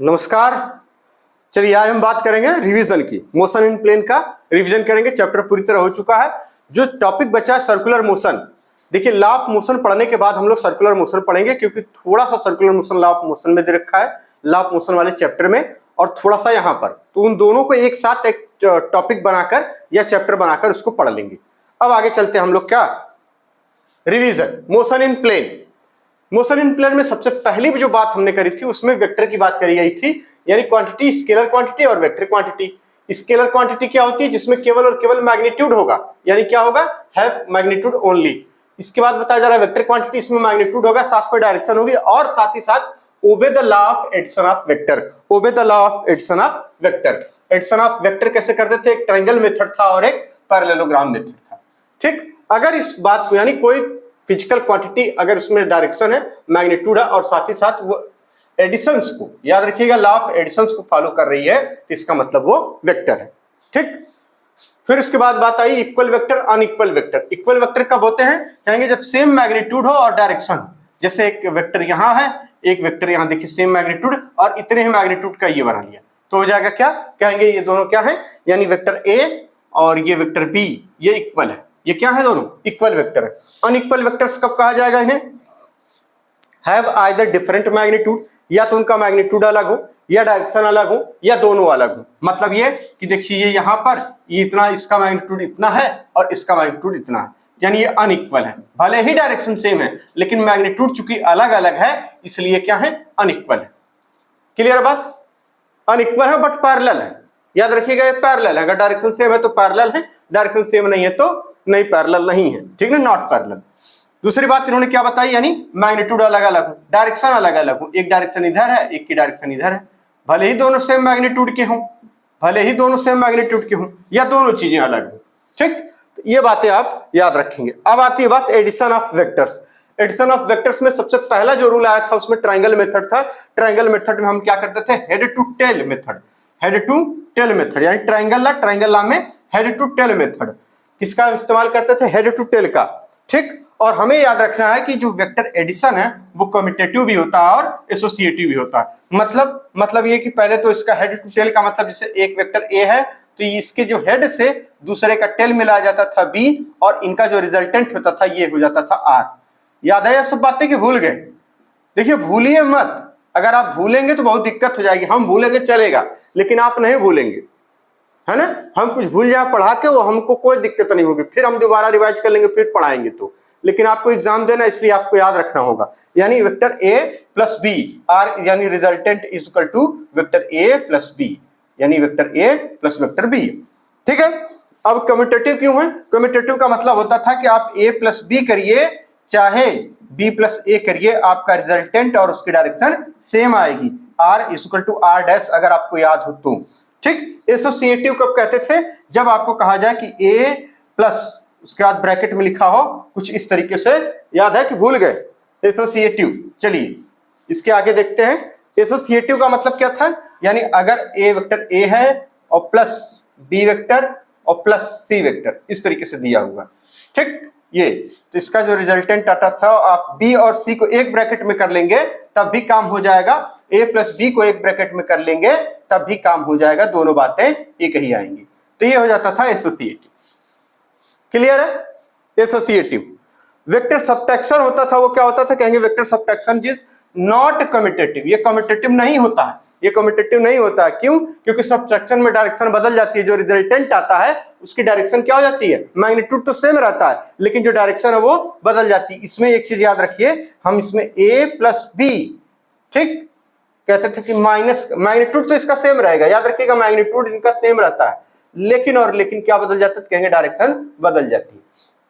नमस्कार। चलिए आज हम बात करेंगे रिवीजन की। मोशन इन प्लेन का रिवीजन करेंगे। चैप्टर पूरी तरह हो चुका है। जो टॉपिक बचा है सर्कुलर मोशन। देखिए लॉ ऑफ मोशन पढ़ने के बाद हम लोग सर्कुलर मोशन पढ़ेंगे, क्योंकि थोड़ा सा circular motion law of motion में दे रखा है, लॉ ऑफ मोशन वाले चैप्टर में, और थोड़ा सा यहाँ पर। तो उन दोनों को एक साथ एक टॉपिक बनाकर या चैप्टर बनाकर उसको पढ़ लेंगे। अब आगे चलते हैं हम लोग क्या, revision motion in plane. Motion in plane में सबसे पहली जो बात हमने करी थी उसमें वेक्टर की बात करी गई थी, यानी क्वांटिटी, स्केलर क्वांटिटी और वेक्टर क्वांटिटी। स्केलर क्वांटिटी क्या होती है? जिसमें केवल और केवल मैग्नीट्यूड होगा, यानी क्या होगा? Have magnitude only. इसके बाद बताया जा रहा है वेक्टर क्वांटिटी, इसमें मैग्नीट्यूड होगा, साथ में डायरेक्शन होगी, और साथ ही साथ obey the law of addition of vector. Obey the law of addition of vector. Addition of vector कैसे करते थे? एक ट्रायंगल मेथड था और एक पैरेललोग्राम मेथड था। ठीक, अगर इस बात को, यानी कोई फिजिकल क्वांटिटी अगर उसमें डायरेक्शन है, मैग्नीट्यूड है, और साथ ही साथ वो एडिशंस को, याद रखिएगा, लॉ ऑफ एडिशंस को फॉलो कर रही है, तो इसका मतलब वो वेक्टर है। ठीक, फिर उसके बाद बात आई equal vector, unequal vector. Equal vector कब होते हैं? कहेंगे जब सेम मैग्नीट्यूड हो और डायरेक्शन। जैसे एक वेक्टर यहां है, एक वेक्टर यहां, देखिए सेम मैग्नीट्यूड और इतने ही मैग्नीट्यूड का ये बना लिया, तो हो जाएगा क्या? कहेंगे ये दोनों क्या है, यानी वेक्टर ए और ये वेक्टर बी, ये इक्वल है। ये क्या है? दोनों इक्वल वेक्टर है। अनइक्वल वेक्टर्स कब कहा जाएगा इन्हें? हैव आइदर डिफरेंट मैग्नीट्यूड, या तो उनका मैग्नीट्यूड अलग हो, या डायरेक्शन अलग हो, या दोनों अलग हो। मतलब ये कि देखिए ये यहां पर ये इतना, इसका मैग्नीट्यूड इतना है और इसका मैग्नीट्यूड इतना है, यानी ये अनइक्वल है। भले ही डायरेक्शन सेम है, लेकिन मैग्नीट्यूड चूंकि अलग अलग है, इसलिए क्या है? अनइक्वल है। क्लियर है बात? अनइक्वल है बट पैरेलल है। याद रखिएगा ये पैरेलल है। अगर डायरेक्शन सेम है तो पैरेलल है, डायरेक्शन सेम नहीं है तो नहीं, पैरेलल नहीं है। ठीक है, नॉट पैरेलल। दूसरी बात इन्होंने क्या बताई, यानी मैग्नीट्यूड अलग अलग हो, डायरेक्शन अलग अलग हो। एक डायरेक्शन इधर है, एक की डायरेक्शन इधर है, भले ही दोनों सेम मैग्नीट्यूड के हों, भले ही दोनों सेम मैग्नीट्यूड के हों, या दोनों चीजें अलग हो। ठीक, तो ये बातें आप याद रखेंगे। अब आती है बात addition of vectors. Addition of vectors में सबसे पहला जो रूल आया था उसमें ट्रायंगल मेथड था। ट्रायंगल मेथड में हम क्या करते थे? Head to tail method. Head to tail method, यानी ट्रायंगल लॉ में हेड टू टेल मेथड किसका इस्तेमाल करते थे? हेड टू टेल का। ठीक, और हमें याद रखना है कि जो वेक्टर एडिशन है वो कम्यूटेटिव भी होता है और एसोसिएटिव भी होता है। मतलब ये कि पहले तो इसका हेड टू टेल का मतलब, जैसे एक वेक्टर ए है तो इसके जो हेड से दूसरे का टेल मिलाया जाता था बी, और इनका जो रिजल्टेंट होता था ये हो जाता था आर। याद है? आप सब बातें कि भूल गए? देखिए भूलिए मत। अगर आप भूलेंगे तो बहुत दिक्कत हो जाएगी। हम भूलेंगे चलेगा, लेकिन आप नहीं भूलेंगे, है ना? हम कुछ भूल जाए पढ़ा के, वो हमको कोई दिक्कत नहीं होगी, फिर हम दोबारा रिवाइज कर लेंगे, फिर पढ़ाएंगे तो। लेकिन आपको एग्जाम देना, इसलिए आपको याद रखना होगा। यानी vector a plus b R, यानी resultant is equal to vector a plus B, यानी vector a plus vector b. ठीक है, अब कम्यूटेटिव क्यों है? कम्यूटेटिव का मतलब होता था कि आप ए प्लस बी करिए, चाहे बी प्लस ए करिए, आपका रिजल्टेंट और उसकी डायरेक्शन सेम आएगी। R is equal to R dash, अगर आपको याद हो तो। ठीक, एसोसिएटिव कब कहते थे? जब आपको कहा जाए कि ए प्लस, उसके बाद ब्रैकेट में लिखा हो कुछ इस तरीके से। याद है कि भूल गए? एसोसिएटिव। चलिए इसके आगे देखते हैं। एसोसिएटिव का मतलब क्या था? यानी अगर ए वेक्टर ए है और प्लस बी वेक्टर और प्लस सी वेक्टर, इस तरीके से दिया हुआ। ठीक, ये तो इसका जो रिजल्टेंट आता था, आप बी और सी को एक ब्रैकेट में कर लेंगे तब भी काम हो जाएगा, ए प्लस बी को एक ब्रैकेट में कर लेंगे तब भी काम हो जाएगा, दोनों बातें एक ही आएंगी। तो ये हो जाता था एसोसिएटिव। क्लियर है? एसोसिएटिव। वेक्टर सब्ट्रैक्शन होता था, वो क्या होता था? कहेंगे vector subtraction is not commutative. ये कम्यूटेटिव नहीं होता है। ये कम्यूटेटिव नहीं होता है। क्यों? क्योंकि सब्ट्रैक्शन में डायरेक्शन बदल जाती है। जो रिजल्टेंट आता है उसकी डायरेक्शन क्या हो जाती है? मैग्नीट्यूड तो सेम रहता है, लेकिन जो डायरेक्शन है वो बदल जाती है। इसमें एक चीज याद रखिए, हम इसमें ए प्लस बी, ठीक, कहते थे कि माइनस, मैग्नीट्यूड तो इसका सेम रहेगा, याद रखिएगा मैग्नीट्यूड इनका सेम रहता है, लेकिन क्या बदल जाता है? कहेंगे डायरेक्शन बदल जाती है।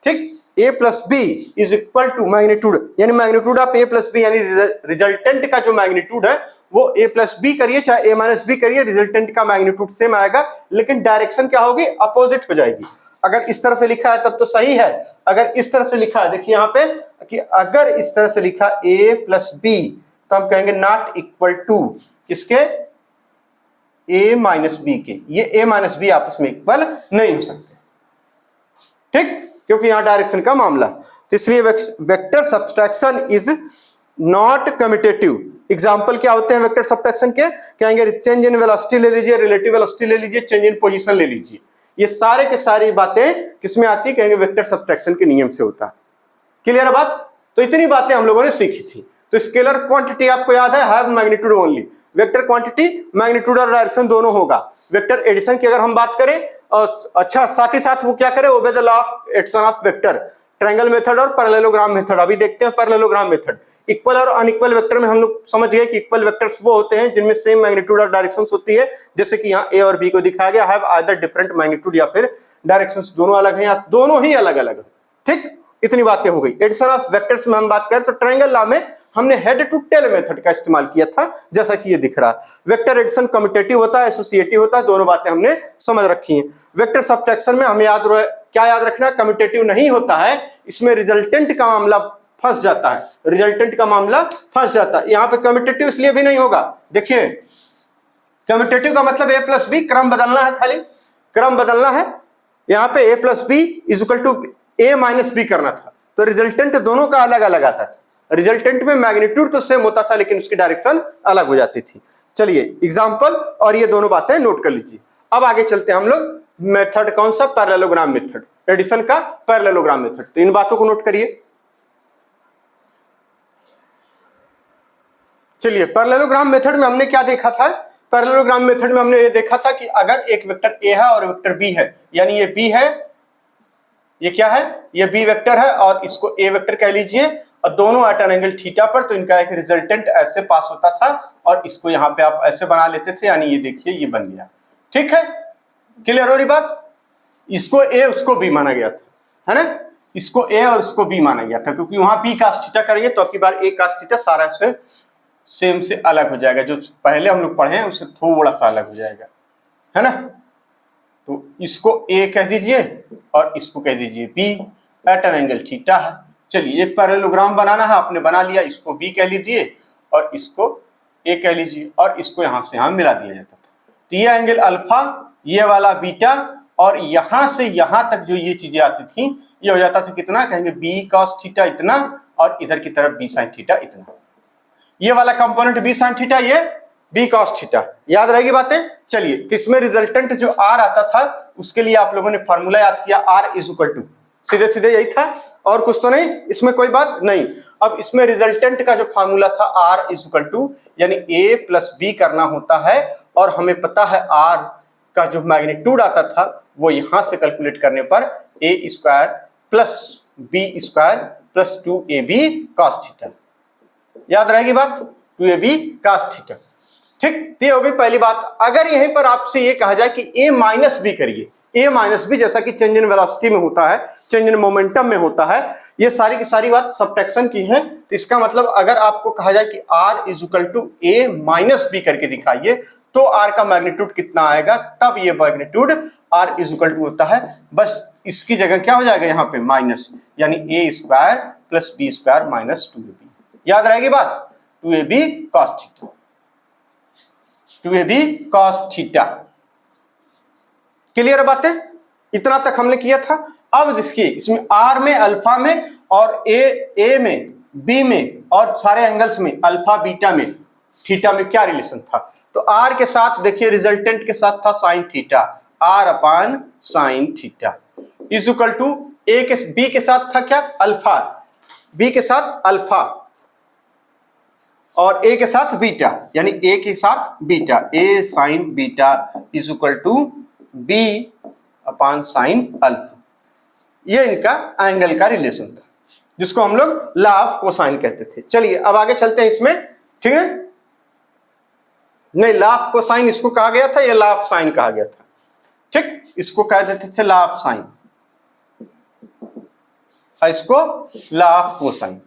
ठीक, a plus b is equal to magnitude, यानी magnitude of a plus B, यानी रिजल्टेंट का जो मैग्नीट्यूड है वो a प्लस बी करिए चाहे a माइनस बी करिए, रिजल्टेंट का मैग्नीट्यूड सेम आएगा, लेकिन डायरेक्शन क्या होगी? अपोजिट हो जाएगी। अगर इस तरह से लिखा है तब तो सही है, अगर इस तरह से लिखा है, देखिए यहाँ पे कि अगर इस तरह से लिखा a प्लस बी, तो हम कहेंगे नॉट इक्वल टू किसके? a माइनस बी के। ये a माइनस बी आपस में इक्वल नहीं हो सकते। ठीक, क्योंकि यहां डायरेक्शन का मामला, तो इसलिए vector subtraction is not commutative. Example क्या होते हैं वेक्टर सबट्रैक्शन के, कहेंगे चेंज इन वेलोसिटी ले लीजिए, रिलेटिव वेलोसिटी ले लीजिए, चेंज इन पोजीशन ले लीजिए। ये सारे के सारी बातें किसमें आती है, कहेंगे वेक्टर सबट्रैक्शन के नियम से होता है। क्लियर है बात? तो इतनी बातें हम लोगों ने सीखी थी। तो स्केलर क्वांटिटी आपको याद है, have magnitude only. Vector quantity magnitude और डायरेक्शन दोनों होगा। वेक्टर एडिशन की अगर हम बात करें, अच्छा साथ ही साथ वो क्या करे, obey the law of addition of vector. Triangle method और पैरेललोग्राम मेथड, अभी देखते हैं पैरेललोग्राम मेथड। इक्वल और अनइक्वल वेक्टर में हम लोग समझ गए कि इक्वल वेक्टर्स वो होते हैं जिनमें सेम मैग्नीट्यूड और डायरेक्शंस होती है, जैसे कि यहाँ ए और बी को दिखाया गया, हैव आइदर डिफरेंट मैग्नीट्यूड या फिर डायरेक्शंस दोनों अलग हैं या दोनों ही अलग अलग है। ठीक, इतनी बातें हो गई। एडिशन ऑफ वेक्टर्स में हम बात करें तो ट्रायंगल लॉ में हमने हेड टू टेल मेथड का इस्तेमाल किया था, जैसा कि ये दिख रहा है। वेक्टर एडिशन कम्यूटेटिव होता है, एसोसिएटिव होता है, दोनों बातें हमने समझ रखी हैं। वेक्टर सबट्रैक्शन में हमें क्या याद रखना, कम्यूटेटिव नहीं होता है, इसमें रिजल्टेंट का मामला फंस जाता है, रिजल्टेंट का मामला फंस जाता है। यहाँ पे कम्यूटेटिव इसलिए भी नहीं होगा, देखिए कम्यूटेटिव का मतलब ए प्लस बी, क्रम बदलना है, खाली क्रम बदलना है। यहाँ पे a plus b is equal to a minus b करना था, तो रिजल्टेंट दोनों का अलग अलग आता था। रिजल्टेंट में मैग्नीट्यूड तो सेम होता था लेकिन उसकी डायरेक्शन अलग हो जाती थी। चलिए एग्जांपल और ये दोनों बातें नोट कर लीजिए। अब आगे चलते हैं हम लोग, मेथड कौन सा, पैरेललोग्राम मेथड, एडिशन का पैरेललोग्राम मेथड। तो इन बातों को नोट करिए। चलिए पैरेललोग्राम मेथड में हमने क्या देखा था, पैरेललोग्राम मेथड में हमने ये देखा था कि अगर एक वेक्टर ए है और वेक्टर बी है, यानी ये बी है, ये क्या है, ये बी वेक्टर है और इसको ए वेक्टर कह लीजिए, और दोनों एट एन एंगल थीटा पर, तो इनका एक रिजल्टेंट ऐसे पास होता था और इसको यहाँ पे आप ऐसे बना लेते थे, यानी ये देखिए ये बन गया। ठीक है, क्लियर हो रही बात? इसको ए उसको बी माना गया था, है ना, इसको ए और उसको बी माना गया था, क्योंकि वहां बी कास थीटा करेंगे तो अब की बार ए कास थीटा सारा से सेम से अलग हो जाएगा, जो पहले हम लोग पढ़े हैं उससे थोड़ा सा अलग हो जाएगा, है ना। तो इसको ए कह दीजिए और इसको कह दीजिए B, at an angle theta है। चलिए एक पैरेललोग्राम बनाना है, आपने बना लिया, इसको बी कह लीजिए और इसको ए कह लीजिए और इसको यहां से यहां मिला दिया जाता था। तो ये एंगल अल्फा, ये वाला बीटा, और यहां से यहां तक जो ये चीजें आती थी ये हो जाता था कितना, कहेंगे बी कॉस थीटा इतना, और इधर की तरफ बी साइन थीटा इतना। ये वाला कंपोनेंट बी साइन थीटा, ये बी कॉस थीटा, याद रहेगी बातें। चलिए तो इसमें रिजल्टेंट जो आर आता था उसके लिए आप लोगों ने फॉर्मूला याद किया, आर इज इक्वल टू, सीधे सीधे यही था और कुछ तो नहीं, इसमें कोई बात नहीं। अब इसमें रिजल्टेंट का जो फॉर्मूला था आर इज इक्वल टू, यानी ए प्लस बी करना होता है, और हमें पता है आर का जो मैग्नीट्यूड आता था वो यहां से कैलकुलेट करने पर a square plus B square plus 2ab cos theta, याद रहेगी बात, 2ab cos थीटा। ठीक, ये हो गई पहली बात। अगर यहीं पर आपसे ये कहा जाए कि a माइनस बी करिए, a माइनस बी जैसा कि चेंज इन वेलोसिटी में होता है, चेंज इन मोमेंटम में होता है, ये सारी की सारी बात सबट्रैक्शन की है। तो इसका मतलब अगर आपको कहा जाए कि r is equal to a minus B करके दिखाइए तो r का मैग्नीट्यूड कितना आएगा, तब ये magnitude r is equal to होता है, बस इसकी जगह क्या हो जाएगा यहाँ पे माइनस, यानी a square plus B square minus 2ab, याद रहेगी बात, 2ab cos theta, 2ab cos theta. Clear बातें, इतना तक हमने किया था। अब देखिए इसमें आर में, अल्फा में और ए में, बी में और सारे एंगल्स में, अल्फा बीटा में, थीटा में क्या रिलेशन था। तो आर के साथ देखिए रिजल्टेंट के साथ था sine theta, R upon sine theta is equal to a के, बी के साथ था क्या, अल्फा, बी के साथ अल्फा और ए के साथ बीटा, यानी ए के साथ beta, A sine beta is equal to B upon sine alpha. ये इनका एंगल का रिलेशन था जिसको हम लोग लॉ ऑफ कोसाइन कहते थे। चलिए अब आगे चलते हैं इसमें, ठीक है, नहीं लॉ ऑफ कोसाइन इसको कहा गया था, ये लॉ ऑफ साइन कहा गया था। ठीक, इसको कह देते थे लॉ ऑफ साइन, इसको लॉ ऑफ कोसाइन।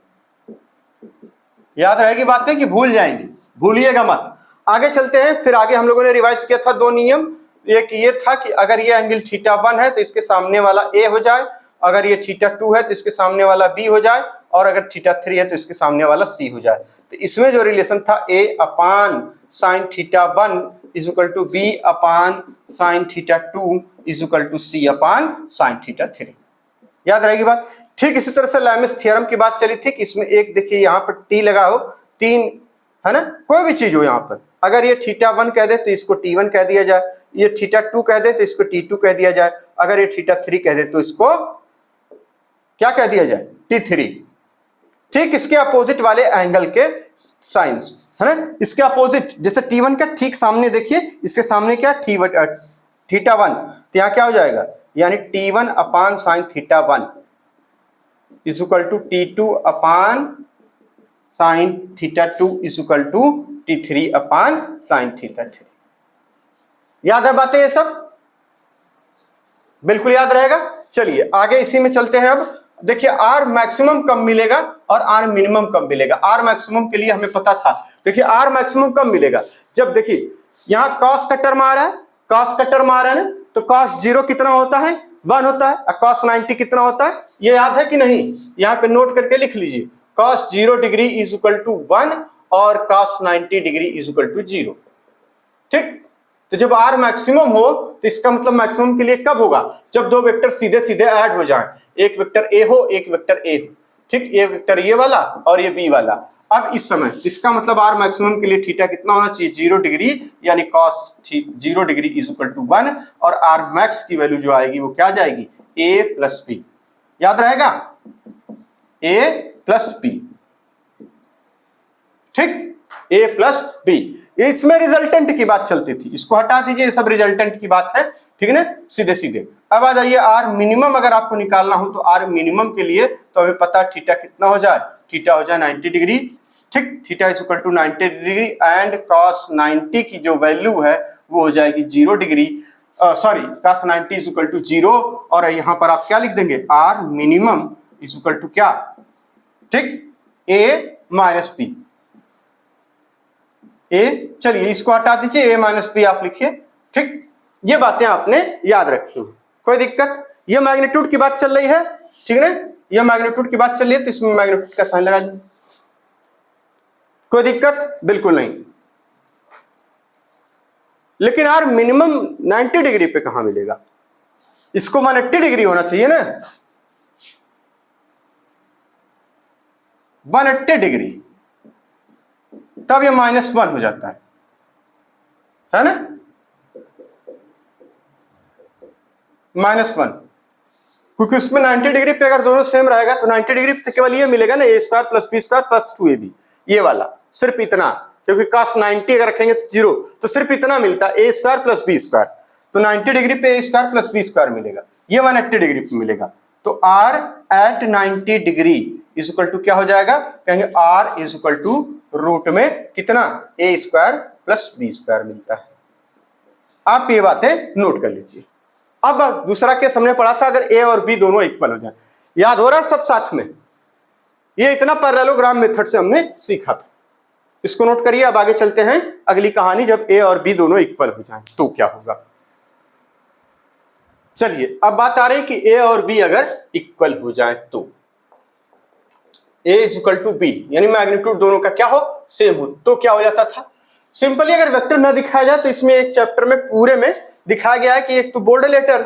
याद रहेगी बातें कि भूल जाएंगे, भूलिएगा मत। आगे चलते हैं, फिर आगे हम लोगों ने रिवाइज किया था दो नियम। एक ये था कि अगर ये एंगल थीटा 1 है तो इसके सामने वाला ए हो जाए, अगर ये थीटा 2 है तो इसके सामने वाला बी हो जाए, और अगर थीटा 3 है तो इसके सामने वाला सी हो जाए। तो इसमें जो रिलेशन था a upon sine theta 1 is equal to B upon sine theta 2 is equal to c upon sine theta 3, याद रहेगी बात। ठीक इसी तरह से लैमिस थ्योरम की बात चली थी कि इसमें एक देखिए यहाँ पर टी लगा हो, 3 है ना, कोई भी चीज हो यहाँ पर, अगर ये θ1 कह दे तो इसको T1 कह दिया जाए, ये θ2 कह दे तो इसको T2 कह दिया जाए, अगर ये θ3 कह दे तो इसको क्या कह दिया जाए, T3। ठीक इसके अपोजिट वाले एंगल के साइंस है ना, इसके अपोजिट जैसे T1 का ठीक सामने देखिए, इसके सामने क्या θ1, तो यहाँ क्या हो जाएगा, यानी T1 upon sine θ1 is equal to T2 upon sine θ2 is equal to T3 upon sine θ3। याद है बातें ये सब, बिल्कुल याद रहेगा। चलिए आगे इसी में चलते हैं। अब देखिए आर मैक्सिमम कब मिलेगा और आर मिनिमम कब मिलेगा। आर मैक्सिमम के लिए हमें पता था, देखिए आर मैक्सिमम कब मिलेगा, जब देखिए यहां कॉस का टर्म आ रहा है, कॉस का टर्म आ रहा है ना, तो कॉस 0 कितना होता है, 1 होता है, और कॉस 90 कितना होता है, ये याद है कि नहीं, यहां पे नोट करके लिख लीजिए, cos 0 degree is equal to 1 और cos 90 degree is equal to 0। ठीक, तो जब आर मैक्सिमम हो तो इसका मतलब मैक्सिमम के लिए कब होगा, जब दो वेक्टर सीधे सीधे ऐड हो जाएं, एक वेक्टर ए हो एक वेक्टर ए हो, ठीक, एक वेक्टर ये वाला और ये बी वाला। अब इस समय इसका मतलब आर मैक्सिमम के लिए थीटा कितना होना चाहिए, 0 डिग्री, यानी cos 0 degree is equal to 1, और आर मैक्स की वैल्यू जो आएगी वो क्या जाएगी, ए प्लस बी। याद रहेगा, ए प्लस बी, ठीक, ए प्लस बी। इसमें रिजल्टेंट की बात चलती थी, इसको हटा दीजिए, ये सब रिजल्टेंट की बात है, ठीक है ना, सीधे सीधे। अब आ जाइए आर मिनिमम, अगर आपको निकालना हो तो आर मिनिमम के लिए तो हमें पता है थीटा कितना हो जाए, थीटा हो जाए 90 डिग्री, ठीक, theta is equal to 90 degree, and cos 90 की जो वैल्यू है वो हो जाएगी 0 degree, sorry cos 90 is equal to 0, और यहाँ पर आप क्या लिख देंगे, R minimum is equal to क्या, ठीक, ए माइनस बी, ए, चलिए इसको हटा दीजिए, ए माइनस बी आप लिखिए, ठीक, ये बातें आपने याद रखी, कोई दिक्कत। ये मैग्नीट्यूड की बात चल रही है, ठीक है ना, ये मैग्नीट्यूड की बात चल रही है तो इसमें मैग्नीट्यूड का साइन लगा दीजिए, कोई दिक्कत बिल्कुल नहीं। लेकिन यार मिनिमम 90 डिग्री पे कहां मिलेगा, इसको 180 डिग्री होना चाहिए ना, 180 डिग्री, तब ये -1 हो जाता है ना, -1, क्योंकि उसमें 90 डिग्री पे अगर दोनों सेम रहेगा तो 90 डिग्री पे केवल ये मिलेगा ना, a square plus B square plus 2ab, ये वाला सिर्फ इतना, क्योंकि cos 90 अगर रखेंगे तो 0, तो सिर्फ इतना मिलता है, A square plus B square, तो 90 डिग्री पे A square plus B square मिलेगा, ये 180 डिग्री पे मिलेगा, तो r at 90 degree is equal to क्या हो जाएगा, कहेंगे r is equal to root में कितना, A square plus B square मिलता है। आप ये बातें नोट कर लीजिए। अब दूसरा केस हमने पढ़ा था, अगर ए और बी दोनों इक्वल हो जाए, याद हो रहा है सब साथ में, ये इतना पैरेललोग्राम मेथड से हमने सीखा था, इसको नोट करिए। अब आगे चलते हैं अगली कहानी, जब ए और बी दोनों इक्वल हो जाएं तो क्या होगा। चलिए अब बात आ रही है कि ए और बी अगर इक्वल हो जाए तो ए इज इक्वल टू बी, यानी मैग्नीट्यूड दोनों का क्या हो, सेम हो, तो क्या हो जाता था। सिंपली अगर वेक्टर न दिखाया जाए तो इसमें एक चैप्टर में पूरे में दिखाया गया है कि एक तो बोल्ड लेटर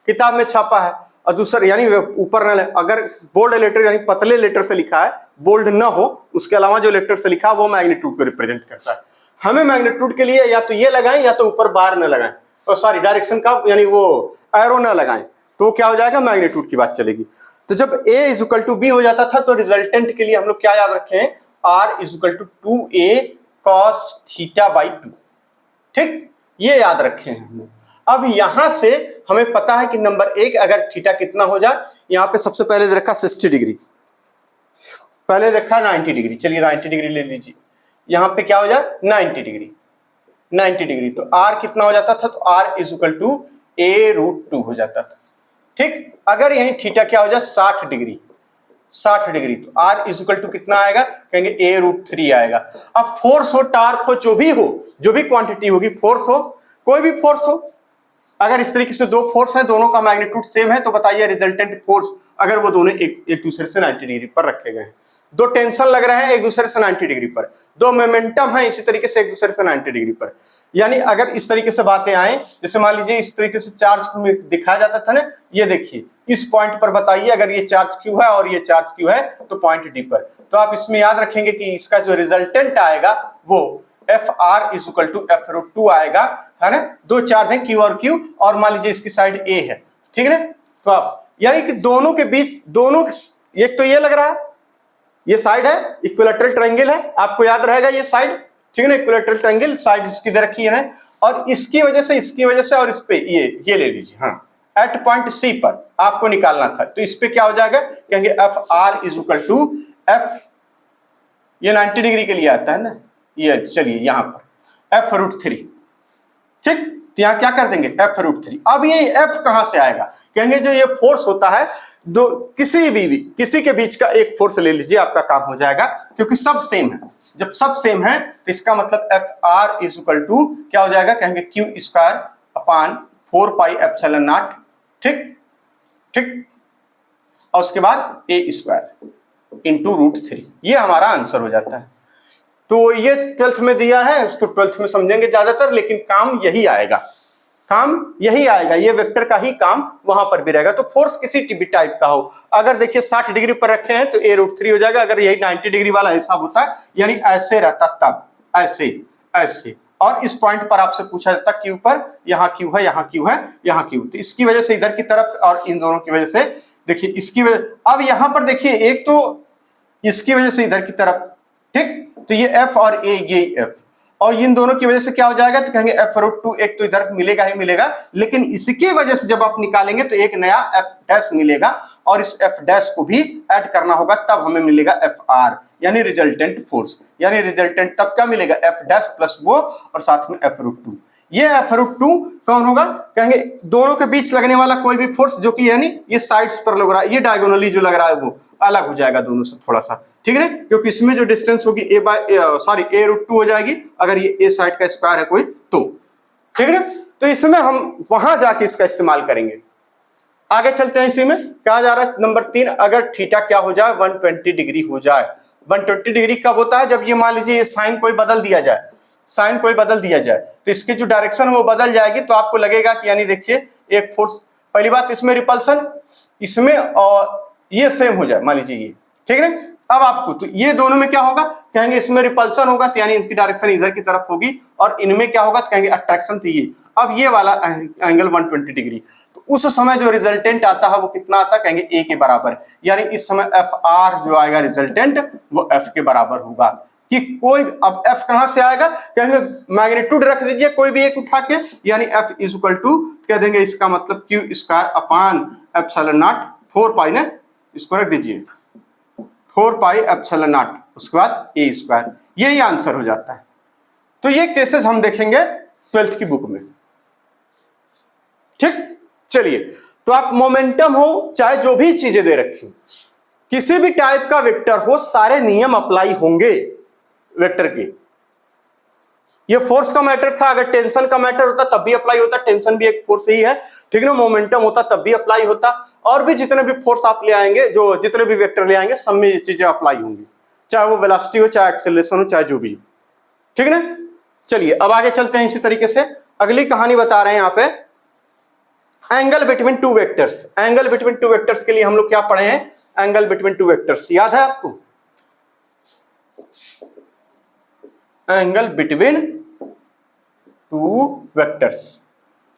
किताब में छापा है, और दूसरा यानी ऊपर न, अगर बोल्ड लेटर यानी पतले लेटर से लिखा है, बोल्ड न हो, उसके अलावा जो लेटर से लिखा है वो मैग्नीट्यूड को रिप्रेजेंट करता है। हमें मैग्नीट्यूड के लिए या तो ये लगाएं या तो ऊपर बार न लगाएं, और सॉरी डायरेक्शन का यानी वो एरो न लगाएं, तो क्या हो जाएगा, मैग्नीट्यूड की बात चलेगी। तो जब a is equal to B हो जाता था तो रिजल्टेंट के लिए हम लोग क्या याद रखे हैं, r is equal to 2a cos theta by 2, ठीक, ये याद रखे हैं हम लोग। अब यहां से हमें पता है कि नंबर 1 अगर थीटा कितना हो जाए, यहां पे सबसे पहले रखा 60 डिग्री, पहले रखा 90 डिग्री, चलिए 90 डिग्री ले लीजिए, यहां पे क्या हो जाए 90 डिग्री, 90 डिग्री, तो r कितना हो जाता था, तो r is equal to a root 2 हो जाता था, ठीक। अगर यही थीटा क्या हो जाए 60 डिग्री, 60 डिग्री, तो r इज इक्वल टू कितना आएगा, कहेंगे a रूट 3 आएगा। अब फोर्स हो, टार्क हो, जो भी क्वांटिटी होगी, फोर्स हो, कोई भी फोर्स हो, अगर इस तरीके से दो फोर्स हैं, दोनों का मैग्नीट्यूड सेम है, तो बताइए रिजल्टेंट फोर्स अगर वो दोनों एक दूसरे से 90 डिग्री पर रखे गए हैं, दो टेंशन लग रहे हैं एक दूसरे से 90 डिग्री पर, दो मोमेंटम है इसी तरीके से एक दूसरे से 90 डिग्री पर। यानी अगर इस तरीके से बातें आए, जैसे मान लीजिए इस तरीके से चार्ज दिखाया जाता था ना, ये देखिए इस पॉइंट पर बताइए अगर ये चार्ज क्यू है और ये चार्ज क्यू है तो पॉइंट डी पर, तो आप इसमें याद रखेंगे कि इसका जो रिजल्टेंट आएगा वो F R is equal to F root 2 आएगा, है ना। दो चार्ज है क्यू और क्यू, और मान लीजिए इसकी साइड ए है, ठीक है ना। तो आप यानी कि दोनों के बीच, दोनों एक तो ये लग रहा है ये साइड है, इक्विलैटरल ट्रायंगल है, आपको याद रहेगा ये साइड, ठीक है ना। इक्विलैटरल ट्रायंगल साइड इसकी इधर रखी है ना, और इसकी वजह से और इस पे ये ले लीजिए, हाँ एट पॉइंट सी पर आपको निकालना था, तो इस पे क्या हो जाएगा, कहेंगे F R is equal to F, ये 90 डिग्री के लिए आता है ना, ये चलिए यहां पर एफ रूट 3, ठीक। तो यहां क्या कर देंगे एफ रूट 3। अब ये एफ कहां से आएगा, कहेंगे जो ये फोर्स होता है दो किसी के बीच का एक फोर्स ले लीजिए, आपका काम हो जाएगा, क्योंकि सब सेम है। जब सब सेम है तो इसका मतलब F R is equal to क्या हो जाएगा, कहेंगे Q square upon 4 pi epsilon naught, ठीक ठीक, और उसके बाद ए स्क्वायर इंटू रूट 3, ये हमारा आंसर हो जाता है। तो ये 12th में दिया है, उसको 12th में समझेंगे ज्यादातर, लेकिन काम यही आएगा, ये वेक्टर का ही काम वहां पर भी रहेगा। तो फोर्स किसी भी टाइप का हो, अगर देखिए 60 डिग्री पर रखे हैं तो ए रूट 3 हो जाएगा, अगर यही 90 डिग्री वाला हिसाब होता है यानी ऐसे रहता तब ऐसे, और इस पॉइंट पर आपसे पूछा जाता क्यू पर, यहाँ क्यू है, यहाँ क्यू है, यहाँ क्यू, तो इसकी वजह से इधर की तरफ और इन दोनों की वजह से देखिए इसकी वजह, अब यहां पर देखिए एक तो इसकी वजह से इधर की तरफ, ठीक, तो ये एफ और ए, ये एफ, और इन दोनों की वजह से क्या हो जाएगा, तो कहेंगे एफ रूट 2, एक तो इधर मिलेगा ही मिलेगा, लेकिन इसकी वजह से जब आप निकालेंगे तो एक नया एफ डैश मिलेगा, और इस एफ डैश को भी ऐड करना होगा, तब हमें मिलेगा एफ आर, यानी रिजल्टेंट फोर्स, यानी रिजल्टेंट तब क्या मिलेगा, एफ डैश प्लस वो और साथ में एफ रूट 2। ये एफ रूट 2 कौन होगा, कहेंगे दोनों के बीच लगने वाला कोई भी फोर्स जो कि यानी ये साइड्स पर लग रहा है, ये डायगोनली जो लग रहा है वो अलग हो जाएगा दोनों से थोड़ा सा, ठीक है, क्योंकि इसमें जो डिस्टेंस होगी ए रूट 2 हो जाएगी, अगर ये ए साइड का स्क्वायर है कोई तो, ठीक है। तो इसमें हम वहां जाके इसका इस्तेमाल करेंगे। आगे चलते हैं, इसी में कहा जा रहा है नंबर 3, अगर थीटा क्या हो जाए 120 डिग्री हो जाए। 120 डिग्री कब होता है, जब ये मान लीजिए ये साइन कोई बदल दिया जाए, तो इसकी जो डायरेक्शन है वो बदल जाएगी, तो आपको लगेगा कि यानी देखिए एक फोर्स, पहली बात इसमें रिपल्सन, इसमें और ये सेम हो जाए मान लीजिए ये, ठीक है। अब आपको तो ये दोनों में क्या होगा, कहेंगे इसमें रिपल्सन होगा तो यानी इनकी डायरेक्शन इधर की तरफ होगी, और इनमें क्या होगा तो कहेंगे अट्रैक्शन, तो ये अब ये वाला एंगल 120 डिग्री, तो उस समय जो रिजल्टेंट आता है वो कितना आता है, कहेंगे ए के बराबर, यानी इस समय एफ आर जो आएगा रिजल्टेंट वो एफ के बराबर होगा। कि कोई अब एफ कहां से आएगा, कहेंगे मैग्नीट्यूड रख दीजिए कोई भी एक उठा के, यानी एफ इज इक्वल टू कह देंगे इसका मतलब Q square upon epsilon not 4 पाई ना, इसको रख दीजिए 4 पाई एप्सिलॉन नॉट, उसके बाद ए स्क्वायर, यही आंसर हो जाता है। तो ये केसेस हम देखेंगे 12th की बुक में, ठीक। चलिए, तो आप मोमेंटम हो चाहे जो भी चीजें दे रखी, किसी भी टाइप का वेक्टर हो, सारे नियम अप्लाई होंगे वेक्टर के। ये फोर्स का मैटर था, अगर टेंशन का मैटर होता तब भी अप्लाई होता, टेंशन भी एक फोर्स ही है, ठीक ना। मोमेंटम होता तब भी अप्लाई होता, और भी जितने भी फोर्स आप ले आएंगे, जो जितने भी वेक्टर ले आएंगे, सब में ये चीजें अप्लाई होंगी, चाहे वो वेलोसिटी हो, चाहे एक्सेलरेशन हो, चाहे जो भी, ठीक है ना। चलिए अब आगे चलते हैं, इसी तरीके से अगली कहानी बता रहे हैं यहाँ पे, angle between two vectors. Angle between two vectors के लिए हम लोग क्या पढ़े हैं, एंगल बिटवीन टू वेक्टर्स याद है आपको, एंगल बिटवीन टू वेक्टर्स,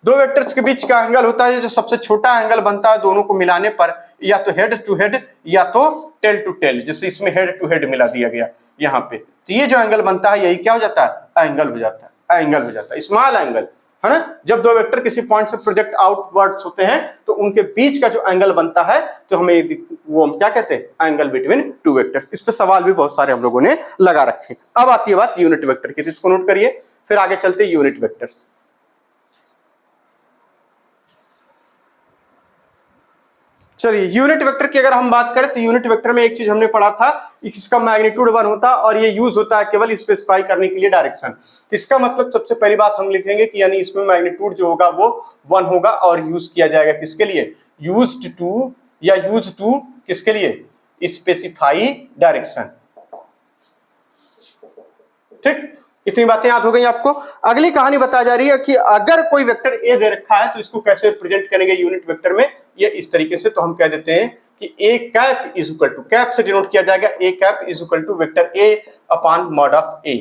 दो वेक्टर्स के बीच का एंगल होता है, जो सबसे छोटा एंगल बनता है दोनों को मिलाने पर, या तो हेड टू हेड या तो टेल टू टेल, जैसे इसमें हेड टू हेड मिला दिया गया यहाँ पे, तो ये जो एंगल बनता है यही क्या हो जाता है, एंगल हो जाता है, स्मॉल एंगल, है ना। जब दो वेक्टर किसी पॉइंट से प्रोजेक्ट आउटवर्ड्स होते हैं तो उनके बीच का जो एंगल बनता है, तो हमें वो हम क्या कहते हैं, एंगल बिटवीन टू वेक्टर्स। इस पे सवाल भी बहुत सारे हम लोगों ने लगा रखे। अब आती है बात यूनिट वेक्टर की, इसको नोट करिए, फिर आगे चलते यूनिट वेक्टर्स। चलिए, यूनिट वेक्टर की अगर हम बात करें तो यूनिट वेक्टर में एक चीज हमने पढ़ा था, इसका मैग्नीट्यूड 1 होता और ये यूज होता है केवल स्पेसिफाई करने के लिए डायरेक्शन। तो इसका मतलब सबसे पहली बात हम लिखेंगे कि यानी इसमें मैग्नीट्यूड जो होगा वो 1 होगा, और यूज किया जाएगा किसके लिए, यूज्ड टू, या यूज टू किसके लिए, स्पेसिफाई डायरेक्शन। ठीक, इतनी बातें याद हो गई आपको। अगली कहानी बताई जा रही है कि अगर कोई वेक्टर ए दे रखा है तो इसको कैसे रिप्रेजेंट करेंगे यूनिट वेक्टर में, ये इस तरीके से। तो हम कह देते हैं कि a cap is equal to, cap से डिनोट किया जाएगा, a cap is equal to vector a upon mod of a.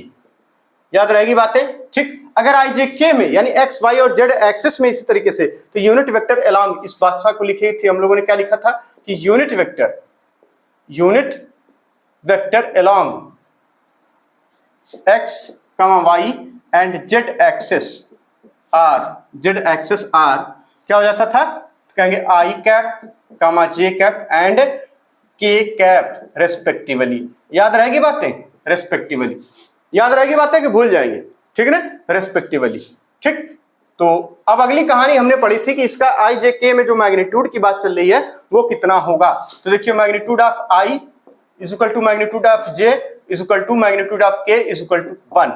याद रहेगी बातें। ठीक, अगर आई जे के में यानी एक्स वाई और जेड एक्सिस में इसी तरीके से, तो यूनिट वेक्टर अलोंग इस भाषा को लिखी थी हम लोगों ने, क्या लिखा था कि unit vector along X Y and Z axis are क्या हो जाता था, कहेंगे I cap J cap and K cap respectively. याद रहेगी बातें, रेस्पेक्टिवली याद रहेगी बातें कि भूल जाएंगे, ठीक है ना, रेस्पेक्टिवली। ठीक, तो अब अगली कहानी हमने पढ़ी थी कि इसका आई जे के में जो मैग्नीट्यूड की बात चल रही है वो कितना होगा। तो देखिए magnitude of I is equal to magnitude of J is equal to magnitude of K is equal to 1।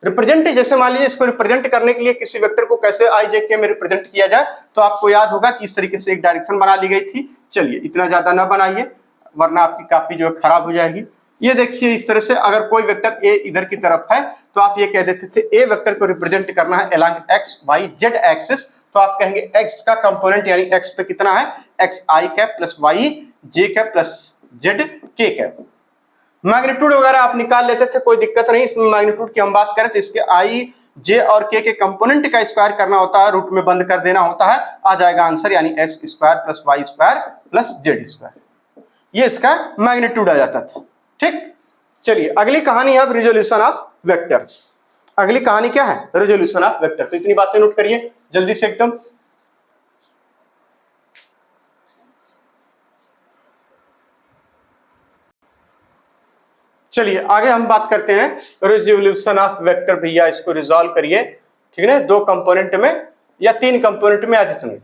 Represent, जैसे मान लीजिए इसको रिप्रेजेंट करने के लिए किसी वेक्टर को कैसे आई जे के में रिप्रेजेंट किया जाए, तो आपको याद होगा कि इस तरीके से एक डायरेक्शन बना ली गई थी। चलिए इतना ज्यादा ना बनाइए वरना आपकी कॉपी जो है खराब हो जाएगी। ये देखिए इस तरह से अगर कोई वेक्टर ए इधर की तरफ है तो आप ये कह देते थे ए वेक्टर को रिप्रेजेंट करना है along X Y Z axis, तो आप कहेंगे एक्स का कंपोनेंट यानी एक्स पे कितना है, x I cap plus Y J cap plus Z K cap. Magnitude वगैरह आप निकाल लेते थे, कोई दिक्कत नहीं। इसमें मैग्नीट्यूड की हम बात करें तो इसके आई जे और के कंपोनेंट का स्क्वायर करना होता है, रूट में बंद कर देना होता है, आ जाएगा आंसर यानी X square plus Y square plus Z square. ये इसका मैग्नीट्यूड आ जाता था। ठीक, चलिए अगली कहानी है अब रिजोल्यूशन ऑफ वेक्टर। अगली कहानी क्या है, रिजोल्यूशन ऑफ वेक्टर। तो इतनी बातें नोट करिए जल्दी से एकदम। चलिए आगे हम बात करते हैं रिजोल्यूशन ऑफ वेक्टर। भैया इसको रिजॉल्व करिए, ठीक है ना, 2 कंपोनेंट में या 3 कंपोनेंट में, आज इतने।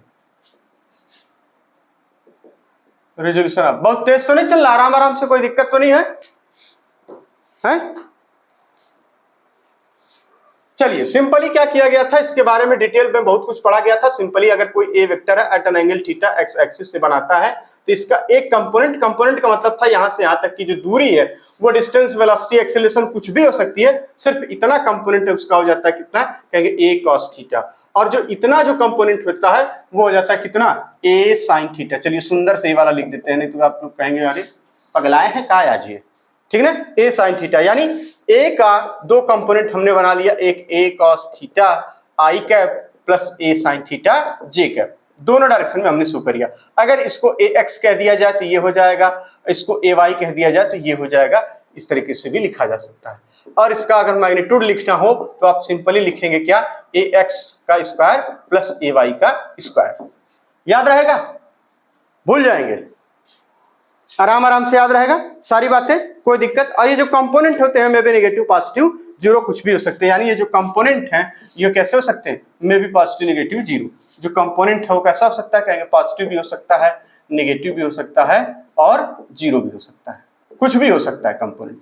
रिजोल्यूशन ऑफ, बहुत तेज तो नहीं चल रहा, आराम आराम से, कोई दिक्कत तो नहीं है, हैं? चलिए सिंपली क्या किया गया था, इसके बारे में डिटेल में बहुत कुछ पढ़ा गया था। सिंपली अगर कोई ए वेक्टर है at an angle theta X axis से बनाता है तो इसका एक कंपोनेंट का मतलब था यहां से यहां तक की जो दूरी है वो डिस्टेंस, वेलोसिटी, एक्सेलरेशन कुछ भी हो सकती है, सिर्फ इतना कंपोनेंट है उसका हो जाता है कितना, कहेंगे ए कॉस थीटा। और जो इतना जो कंपोनेंट होता है वो हो जाता है कितना, ए साइन थीटा। चलिए सुंदर से ये वाला लिख देते हैं, नहीं तो आप लोग कहेंगे अरे पगलाए हैं का आज ये, ठीक है ना, ए साइन थीटा। यानी ए का 2 कंपोनेंट हमने बना लिया, एक ए कॉस थीटा आई कैप प्लस ए साइन थीटा जे कैप, दोनों डायरेक्शन में हमने शो कर दिया। अगर इसको ए एक्स कह दिया जाए तो ये हो जाएगा, इसको ए वाई कह दिया जाए तो ये हो जाएगा, इस तरीके से भी लिखा जा सकता है। और इसका अगर मैग्नीट्यूड लिखना हो तो आप सिंपली लिखेंगे क्या, ए एक्स का स्क्वायर प्लस ए वाई का स्क्वायर। याद रहेगा, भूल जाएंगे, आराम आराम से याद रहेगा सारी बातें, कोई दिक्कत। और ये जो कंपोनेंट होते हैं may be negative positive zero कुछ भी हो सकते हैं, यानी ये जो कंपोनेंट हैं ये कैसे हो सकते हैं, may be positive negative zero. जो कंपोनेंट है वो कैसा हो सकता है, कहेंगे पॉजिटिव भी हो सकता है, नेगेटिव भी हो सकता है और जीरो भी हो सकता है, कुछ भी हो सकता है कंपोनेंट।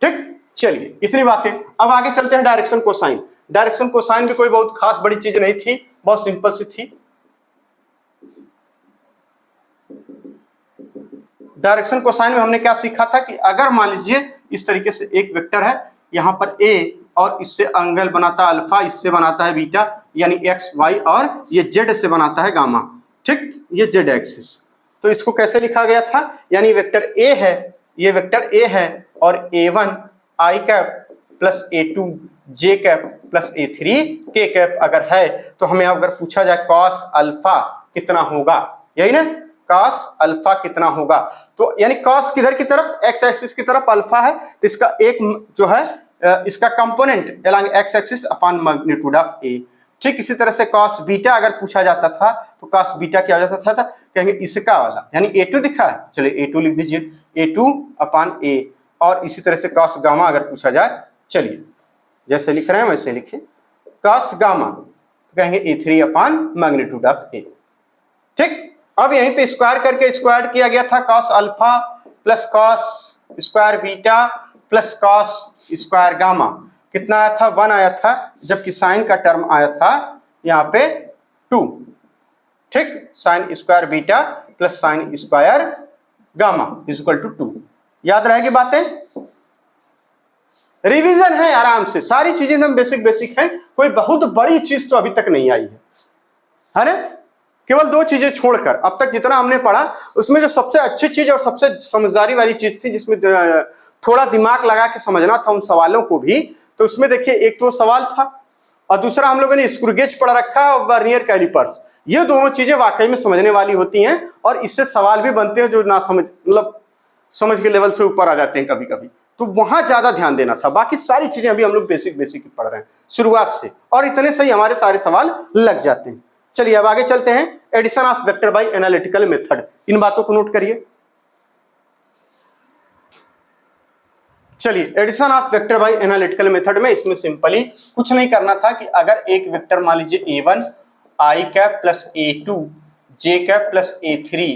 ठीक, चलिए इतनी बातें। अब आगे चलते हैं डायरेक्शन कोसाइन। डायरेक्शन कोसाइन भी कोई बहुत खास बड़ी चीज नहीं थी, बहुत सिंपल सी थी। डायरेक्शन कोसाइन में हमने क्या सीखा था कि अगर मान लीजिए इस तरीके से एक वेक्टर है, यहां पर ए और इससे एंगल बनाता है अल्फा, इससे बनाता है बीटा, यानी एक्स वाई, और ये जेड से बनाता है गामा। ठीक, ये जेड एक्सिस। तो इसको कैसे लिखा गया था, यानी वेक्टर ए है, ये वेक्टर ए है और a1 आई कैप प्लस a2 जे कैप प्लस a3 के कैप अगर है, तो हमें अगर पूछा जाए कॉस अल्फा कितना होगा, यही ना, कॉस अल्फा कितना होगा, तो यानी कॉस किधर की तरफ, एक्स एक्सिस की तरफ अल्फा है, तो इसका एक जो है इसका component along x axis upon magnitude of a. ठीक, इसी तरह से कॉस बीटा अगर पूछा जाता था तो कॉस बीटा क्या हो जाता था, कहेंगे इसका वाला, यानी a2 दिखा है, चलिए a2 लिख दीजिए, a2 अपॉन a। और इसी तरह से कॉस गामा अगर पूछा जाए, चलिए जैसे लिख रहे हैं वैसे लिखे, कॉस गामा तो कहेंगे a3 upon magnitude of a। ठीक, अब यहीं पे स्क्वायर करके स्क्वायर किया गया था, cos alpha plus cos square beta plus cos square gamma, कितना आया था, 1 आया था, जबकि साइन का टर्म आया था यहाँ पे 2। ठीक, sine square beta plus sine square gamma is equal to 2। याद रहेगी बातें, रिवीजन है आराम से, सारी चीजें एकदम बेसिक बेसिक है, कोई बहुत बड़ी चीज तो अभी तक नहीं आई है ना। केवल 2 चीजें छोड़कर अब तक जितना हमने पढ़ा उसमें जो सबसे अच्छी चीज और सबसे समझदारी वाली चीज थी, जिसमें थोड़ा दिमाग लगा के समझना था उन सवालों को भी, तो उसमें देखिए एक तो सवाल था और दूसरा हम लोगों ने स्क्रू गेज पढ़ रखा है और वर्नियर कैलिपर्स। ये दोनों चीजें वाकई में समझने वाली होती हैं और इससे सवाल भी बनते हैं जो ना समझ मतलब समझ के लेवल से ऊपर आ जाते हैं कभी कभी, तो वहां ज्यादा ध्यान देना था। बाकी सारी चीजें अभी हम लोग बेसिक बेसिक पढ़ रहे हैं शुरुआत से, और इतने सही हमारे सारे सवाल लग जाते हैं। चलिए अब आगे चलते हैं, addition of vector by analytical method. इन बातों को नोट करिए। चलिए addition of vector by analytical method में इसमें सिंपली कुछ नहीं करना था कि अगर एक वेक्टर मान लीजिए a1 i cap plus a2 j cap plus a3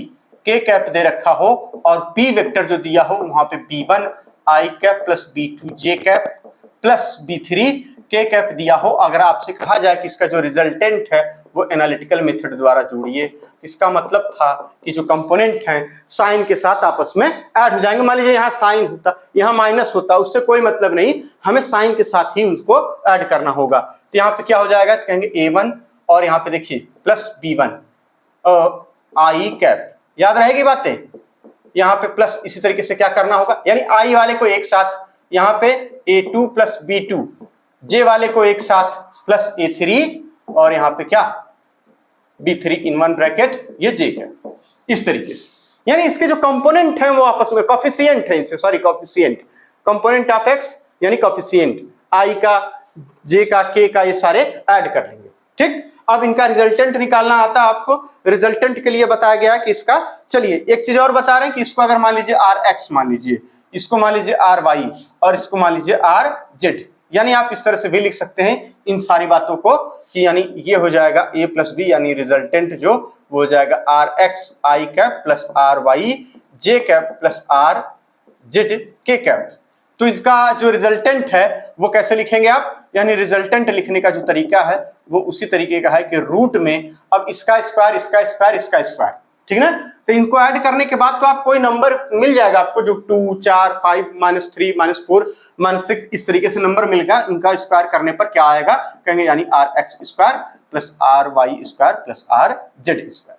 k cap दे रखा हो और b वेक्टर जो दिया हो वहां पे b1 i cap plus b2 j cap plus b3 k cap दिया हो, अगर आपसे कहा जाए कि इसका जो रिजल्टेंट है वो एनालिटिकल मेथड द्वारा जोड़िए, इसका मतलब था कि जो कंपोनेंट हैं साइन के साथ आपस में ऐड हो जाएंगे। मान लीजिए यहाँ साइन होता, यहाँ माइनस होता, उससे कोई मतलब नहीं, हमें साइन के साथ ही उनको ऐड करना होगा। तो यहाँ पे क्या हो जाएगा, तो कहेंगे a1 और यहाँ पे देखिए प्लस b1 i कैप, याद रहेगी बातें, यहाँ पे प्लस इसी तरीके से क्या करना होगा, यानी i वाले को एक साथ, यहाँ पे a2 प्लस b2, j वाले को एक साथ प्लस a3 और यहाँ पे क्या b3 इन वन ब्रैकेट ये j है, इस तरीके से। यानी इसके जो कंपोनेंट हैं वो आपस में कॉफिशिएंट है, इनसे sorry coefficient, component of x यानी कॉफिशिएंट i का j का k का ये सारे ऐड कर लेंगे। ठीक, अब इनका रिजल्टेंट निकालना आता है आपको। रिजल्टेंट के लिए बताया गया कि इसका, चलिए एक चीज और बता रहे हैं कि इसको अगर मान लीजिए rx मान लीजिए, इसको मान लीजिए ry और इसको मान लीजिए rz, यानी आप इस तरह से भी लिख सकते हैं इन सारी बातों को कि यानी ये हो जाएगा a प्लस बी, यानी रिजल्टेंट जो वो हो जाएगा R X I cap plus R Y J cap plus R Z K cap. तो इसका जो रिजल्टेंट है वो कैसे लिखेंगे आप, यानी रिजल्टेंट लिखने का जो तरीका है वो उसी तरीके का है कि रूट में अब इसका स्क्वायर इसका स्क्वायर इसका स्क्वायर, ठीक ना। तो इनको ऐड करने के बाद तो आप कोई नंबर मिल जाएगा आपको जो 2 4 5 -3 -4 -6 इस तरीके से नंबर मिलेगा। इनका स्क्वायर करने पर क्या आएगा, कहेंगे यानी R X square plus R Y square plus R Z square.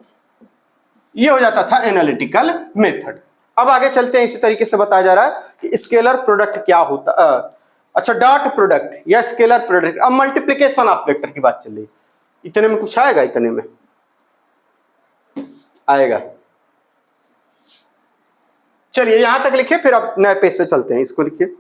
ये हो जाता था एनालिटिकल मेथड। अब आगे चलते हैं, इसी तरीके से बताया जा रहा है कि स्केलर प्रोडक्ट क्या होता है। अच्छा, डॉट प्रोडक्ट या स्केलर प्रोडक्ट। अब मल्टीप्लिकेशन ऑफ वेक्टर की बात चल रही, इतने में कुछ आएगा, इतने में आएगा। चलिए यहां तक लिखिए, फिर आप नए पेज से चलते हैं, इसको लिखिए।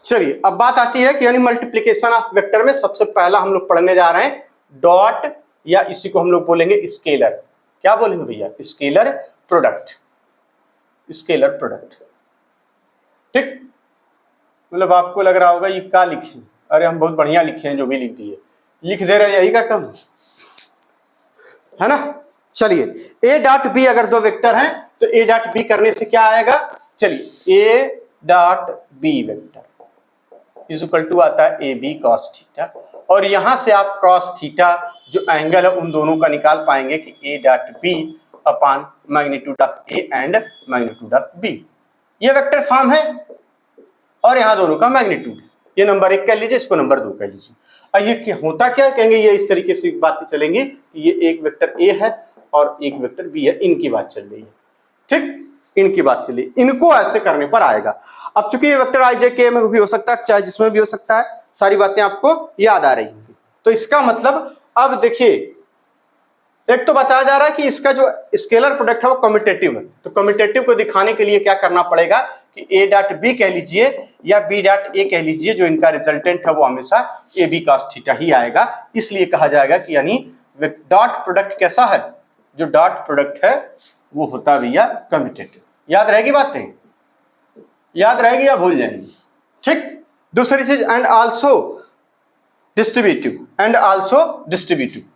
चलिए अब बात आती है कि यानी मल्टीप्लिकेशन ऑफ वेक्टर में सबसे पहला हम लोग पढ़ने जा रहे हैं डॉट, या इसी को हम लोग बोलेंगे स्केलर। क्या बोलेंगे भैया, स्केलर प्रोडक्ट। स्केलर प्रोडक्ट, ठीक। मतलब आपको लग रहा होगा ये क्या लिखे, अरे हम बहुत बढ़िया लिखे हैं, जो भी लिख दिए लिख दे रहे, यही का कम है ना। चलिए a डॉट बी, अगर दो वेक्टर हैं तो a डॉट बी करने से क्या आएगा, चलिए a dot B vector is equal to आता है ए बी कॉस थीटा, और यहां से आप कॉस थीटा जो एंगल है उन दोनों का निकाल पाएंगे कि a dot B upon magnitude of a and magnitude of b। ये वेक्टर फॉर्म है और यहां दोनों का मैग्नीट्यूड है। ये नंबर 1 कह लीजिए, इसको नंबर 2 कह लीजिए। अब ये क्या होता, क्या कहेंगे, ये इस तरीके से बातें चलेंगी कि ये एक वेक्टर a है और एक वेक्टर b है, इनकी बात चल रही है, ठीक, इनकी बात चली। इनको ऐसे करने पर आएगा। अब चूंकि ये वेक्टर i j k में भी हो सकता है, चाहे जिसमें भी हो सकता है, सारी बातें आपको याद आ रही होंगी। तो इसका मतलब अब देखिए, एक तो बताया जा रहा है कि इसका जो स्केलर प्रोडक्ट है वो कम्यूटेटिव है। तो कम्यूटेटिव को दिखाने के लिए क्या करना पड़ेगा कि a डॉट बी कह लीजिए या b डॉट a कह लीजिए, जो इनका रिजल्टेंट है वो हमेशा ए बी कॉस थीटा ही आएगा। इसलिए कहा जाएगा कि यानी डॉट प्रोडक्ट कैसा है, जो डॉट प्रोडक्ट है वो होता भैया कम्यूटेटिव। याद रहेगी बातें, याद रहेगी या भूल जाएंगे, ठीक। दूसरी चीज and also distributive, and also distributive.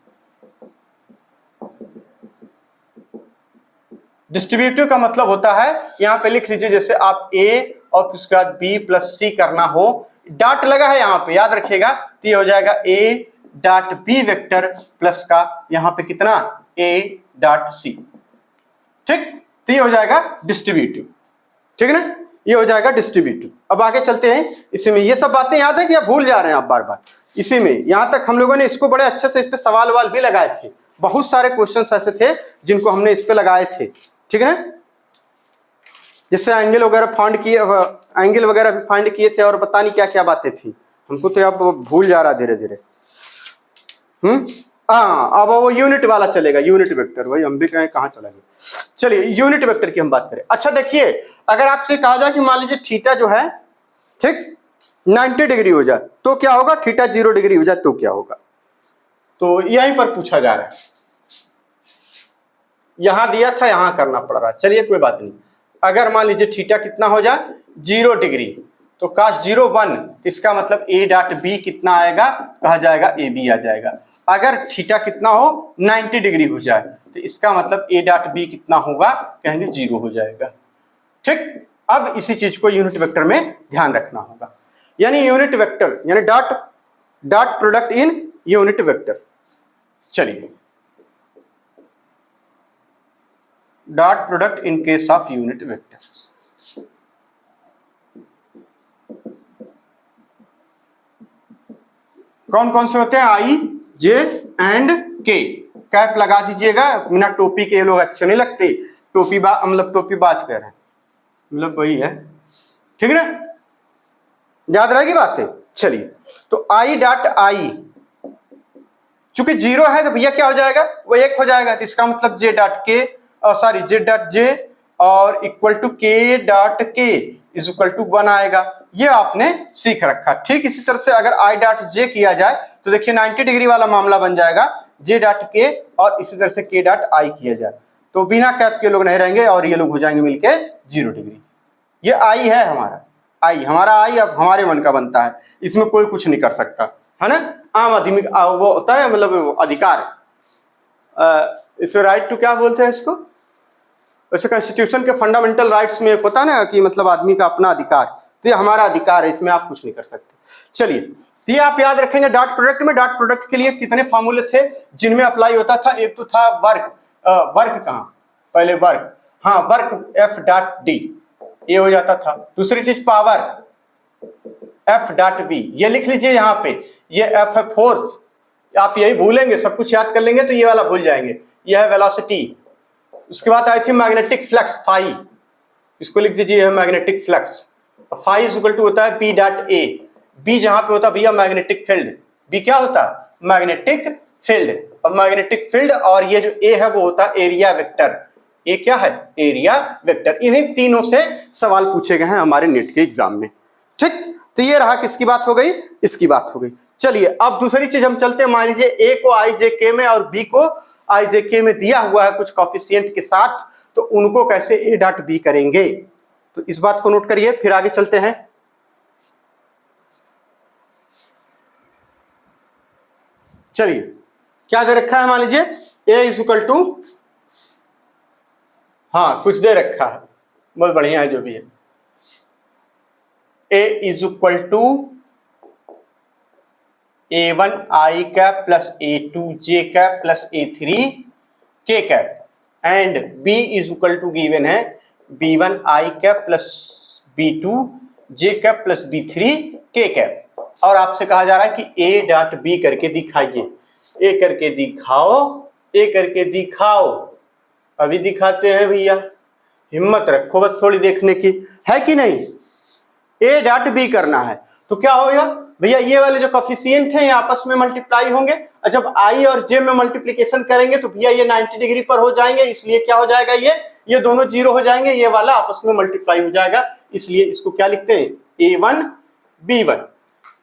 Distributive का मतलब होता है, यहां पे लिख लीजिए, जैसे आप a और उसके बाद b प्लस c करना हो, डॉट लगा है यहाँ पे, याद रखिएगा, तो ये हो जाएगा A dot B vector plus का यहाँ पे कितना ए डॉट सी। ठीक, तो ये हो जाएगा डिस्ट्रीब्यूटिव। ठीक है ना, ये हो जाएगा डिस्ट्रीब्यूटिव। अब आगे चलते हैं। इसी में ये सब बातें याद है कि आप भूल जा रहे हैं आप बार बार? इसी में यहां तक हम लोगों ने इसको बड़े अच्छे से इस पे सवाल वाल भी लगाए थे, बहुत सारे क्वेश्चंस ऐसे थे जिनको हमने इस पे लगाए थे। ठीक है ना, जिससे एंगल वगैरह फाइंड किए, एंगल वगैरह भी फाइंड किए थे और पता नहीं क्या क्या बातें थी, हमको तो अब भूल जा रहा धीरे धीरे। हाँ, अब वो यूनिट वाला चलेगा, यूनिट वेक्टर, वही हम भी कहें कहाँ चला गया। चलिए यूनिट वेक्टर की हम बात करें। अच्छा देखिए, अगर आपसे कहा जाए कि मान लीजिए थीटा जो है, ठीक, 90 डिग्री हो जाए तो क्या होगा, थीटा 0 डिग्री हो जाए तो क्या होगा, तो यहीं पर पूछा जा रहा है। यहां दिया था, यहां करना पड़ रहा है। चलिए कोई बात नहीं। अगर मान लीजिए थीटा कितना हो जाए 0 डिग्री, तो cos 0 1, इसका मतलब ए डॉट बी कितना आएगा, कहा जाएगा ए बी आ जाएगा। अगर थीटा कितना हो 90 डिग्री हो जाए, तो इसका मतलब ए डॉट बी कितना होगा, कहेंगे 0 हो जाएगा। ठीक, अब इसी चीज को यूनिट वेक्टर में ध्यान रखना होगा। यानी यूनिट वेक्टर यानी dot product in unit vector. चलिए, dot product in case of unit vectors. कौन कौन से होते हैं, आई जे एंड के। कैप लगा दीजिएगा, बिना टोपी के ये लोग अच्छे नहीं लगते। टोपी मतलब टोपी बाज कह रहे हैं, मतलब वही है। ठीक है ना, याद रहेगी बातें। चलिए, तो आई डॉट आई चूंकि 0 है तो भैया क्या हो जाएगा, वो 1 हो जाएगा। तो इसका मतलब जे डॉट के, सॉरी जे डॉट जे और इक्वल टू के डॉट के इज इक्वल टू 1 आएगा। ये आपने सीख रखा। ठीक इसी तरह से अगर आई डॉट जे किया जाए तो देखिए 90 डिग्री वाला मामला बन जाएगा, जे डॉट के, और इसी तरह से के डॉट आई किया जाए तो बिना कैप के लोग नहीं रहेंगे और ये लोग हो जाएंगे मिलके 0 डिग्री। ये आई है हमारा, हमारा आई अब हमारे मन का बनता है, इसमें कोई कुछ नहीं कर सकता, है ना। आम आदमी वो होता है, मतलब अधिकार, इसे राइट टू क्या बोलते हैं इसको, वैसे कॉन्स्टिट्यूशन के फंडामेंटल राइट्स में होता है ना कि मतलब आदमी का अपना अधिकार, तो ये हमारा अधिकार है, इसमें आप कुछ नहीं कर सकते। चलिए, तो ये आप याद रखेंगे। डॉट प्रोडक्ट में, डॉट प्रोडक्ट के लिए कितने फार्मूले थे जिनमें अप्लाई होता था। एक तो था वर्क, वर्क कहाँ, पहले वर्क, हाँ वर्क एफ डॉट डी, ये हो जाता था। दूसरी चीज पावर, एफ डॉट बी, ये लिख लीजिए यहाँ पे, ये एफ है फोर्स, आप यही भूलेंगे, सब कुछ याद कर लेंगे तो ये वाला भूल जाएंगे। यह है वेलोसिटी। उसके बाद आई थी मैग्नेटिक फ्लक्स, फाई, इसको लिख दीजिए, यह magnetic flux. Phi is equal to होता है पी डॉट ए, बी जहां पे होता है भैया मैग्नेटिक फील्ड, बी क्या होता है, मैग्नेटिक फील्ड, और मैग्नेटिक फील्ड, और ये जो ए है वो होता है एरिया वेक्टर। ये क्या है, एरिया वेक्टर। इन्हीं तीनों से सवाल पूछे गए हैं हमारे नेट के एग्जाम में। ठीक, तो ये रहा, किसकी बात हो गई, इसकी बात हो गई। चलिए अब दूसरी चीज हम चलते हैं। मान लीजिए ए को आई जे के में और बी को आई जे के में दिया हुआ है कुछ कॉफिशिएंट के साथ, तो उनको कैसे ए डॉट बी करेंगे, तो इस बात को नोट करिए, फिर आगे चलते हैं। चलिए, क्या दे रखा है, मान लीजिए ए इज इक्वल टू, हाँ कुछ दे रखा है, बहुत बढ़िया है जो भी है। A is equal to A1 I cap plus A2 J cap plus A3 K cap, and B is equal to given है B1 I cap plus B2 J cap plus B3 K cap, और आपसे कहा जा रहा है कि A dot B करके दिखाइए। ए करके दिखाओ, ए करके दिखाओ, अभी दिखाते हैं भैया, हिम्मत रखो बस थोड़ी देखने की, है कि नहीं। ए डॉट बी करना है तो क्या होगा भैया, ये वाले जो कॉफिशिएंट हैं ये आपस में मल्टीप्लाई होंगे, और जब आई और जे में मल्टीप्लिकेशन करेंगे तो भैया ये 90 डिग्री पर हो जाएंगे, इसलिए क्या हो जाएगा, ये दोनों 0 हो जाएंगे, ये वाला आपस में मल्टीप्लाई हो जाएगा, इसलिए इसको क्या लिखते हैं, A1 B1।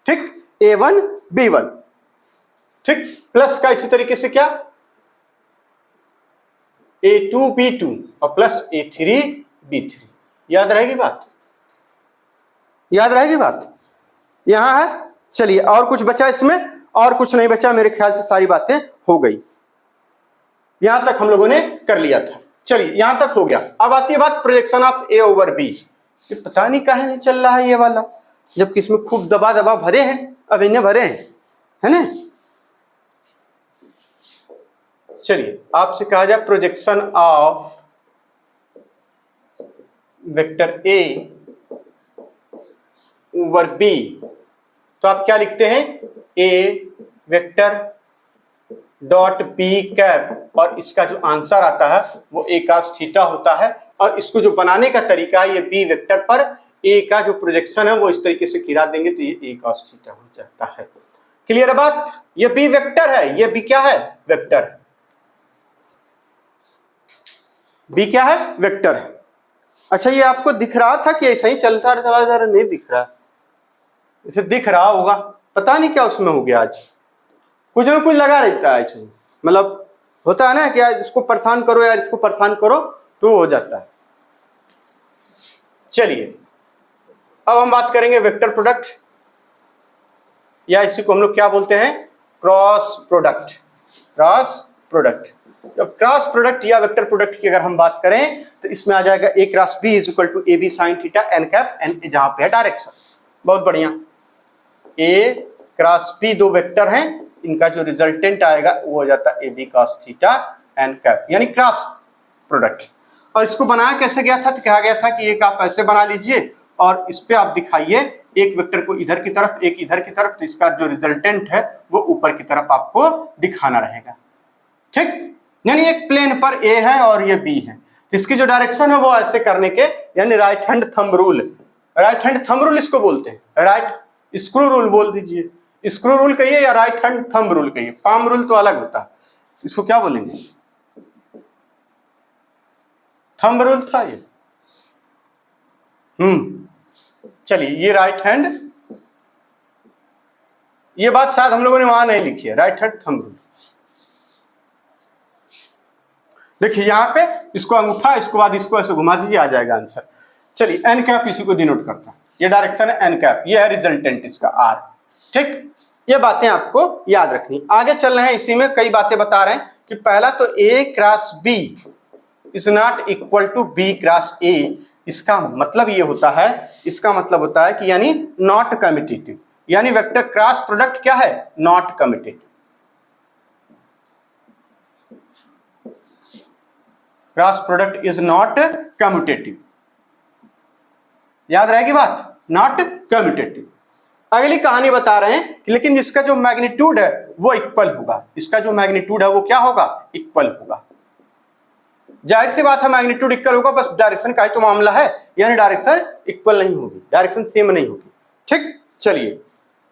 ठीक, A1 B1, ठीक, प्लस का इसी तरीके से क्या, A2 B2 और प्लस A3 B3। याद रहेगी बात, याद रहेगी बात, यहां है। चलिए, और कुछ बचा इसमें, और कुछ नहीं बचा, मेरे ख्याल से सारी बातें हो गई, यहां तक हम लोगों ने कर लिया था। चलिए, यहां तक हो गया। अब आती है बात projection of A over B. पता नहीं काहे नहीं चल रहा है ये वाला, जबकि इसमें खूब दबा दबा भरे हैं, अब इन्हें भरे हैं, है ना। चलिए आपसे कहा जाए projection of vector A over B, तो आप क्या लिखते हैं, A vector dot B cap, और इसका जो आंसर आता है वो ए cos थीटा होता है। और इसको जो बनाने का तरीका है, ये बी वेक्टर पर ए का जो प्रोजेक्शन है वो इस तरीके से गिरा देंगे तो ये ए cos थीटा हो जाता है। क्लियर है बात, ये बी वेक्टर है, ये बी क्या है, वेक्टर है, बी क्या है, वेक्टर है। अच्छा ये आपको दिख रहा था कि ऐसा ही चलता चला जा रहा, नहीं दिख रहा, इसे दिख रहा होगा, पता नहीं क्या उसमें हो गया, आज कुछ ना कुछ लगा रहता है ऐसे, मतलब होता है ना कि यार इसको परेशान करो यार इसको परेशान करो तो हो जाता है। चलिए अब हम बात करेंगे वेक्टर प्रोडक्ट, या इसी को हम लोग क्या बोलते हैं, क्रॉस प्रोडक्ट। क्रॉस प्रोडक्ट, जब क्रॉस प्रोडक्ट या वेक्टर प्रोडक्ट की अगर हम बात करें तो इसमें आ जाएगा A cross B is equal to A B sine theta N cap, N जहां पे है डायरेक्शन। बहुत बढ़िया, ए क्रॉस बी दो वेक्टर हैं, इनका जो रिजल्टेंट आएगा वो हो जाता है A B cos theta N cap, यानी क्रॉस प्रोडक्ट। और इसको बनाया कैसे गया था, तो कहा गया था कि एक आप ऐसे बना लीजिए और इस पे आप दिखाइए एक वेक्टर को इधर की तरफ एक इधर की तरफ, तो इसका जो रिजल्टेंट है वो ऊपर की तरफ आपको दिखाना रहेगा, ठीक। यानी एक प्लेन पर ए है और ये बी है, तो इसकी जो डायरेक्शन है वो ऐसे करने के, यानी right hand thumb rule, right hand thumb rule इसको बोलते हैं, राइट स्क्रू रूल बोल दीजिए, स्क्रू रूल कहिए या राइट हैंड थंब रूल कहिए, पाम रूल तो अलग होता है, इसको क्या बोलेंगे, थंब रूल था ये। चलिए ये राइट हैंड, ये बात शायद हम लोगों ने वहां नहीं लिखी है, राइट हैंड थंब रूल। देखिए यहां पे इसको अंगूठा, इसको बाद इसको ऐसे घुमा दीजिए, आ जाएगा आंसर। चलिए एन कैप इसी को डिनोट करता है, ये डायरेक्शन है एन कैप, ये है रिजल्टेंट इसका आर, ठीक। ये बातें आपको याद रखनी। आगे चल रहे हैं, इसी में कई बातें बता रहे हैं कि पहला तो A cross B is not equal to B cross A, इसका मतलब ये होता है, इसका मतलब होता है कि यानी नॉट कम्यूटेटिव, यानी वेक्टर क्रॉस प्रोडक्ट क्या है, not commutative. Cross product is not commutative, याद रहेगी बात, नॉट कम्यूटेटिव। अगली कहानी बता रहे हैं कि लेकिन जिसका जो मैग्नीट्यूड है वो इक्वल होगा, इसका जो मैग्नीट्यूड है वो क्या होगा, इक्वल होगा। जाहिर सी बात है मैग्नीट्यूड इक्वल होगा, बस डायरेक्शन का ही तो मामला है, यानी डायरेक्शन इक्वल नहीं होगी, डायरेक्शन सेम नहीं होगी, ठीक। चलिए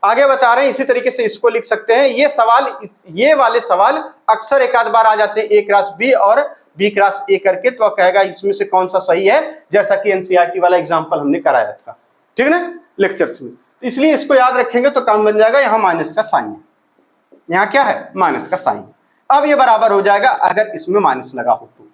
आगे बता रहे हैं, इसी तरीके से इसको लिख सकते हैं। ये सवाल, ये वाले सवाल अक्सर एक आध बार आ जाते हैं, ए क्रॉस बी और बी क्रॉस ए करके, तो कहेगा इसमें से कौन सा सही है, जैसा कि एनसीईआरटी वाला एग्जांपल हमने कराया था, ठीक है ना, लेक्चर्स में। इसलिए इसको याद रखेंगे तो काम बन जाएगा। यहाँ माइनस का साइन है, यहाँ क्या है, माइनस का साइन। अब ये बराबर हो जाएगा अगर इसमें माइनस लगा हो तो,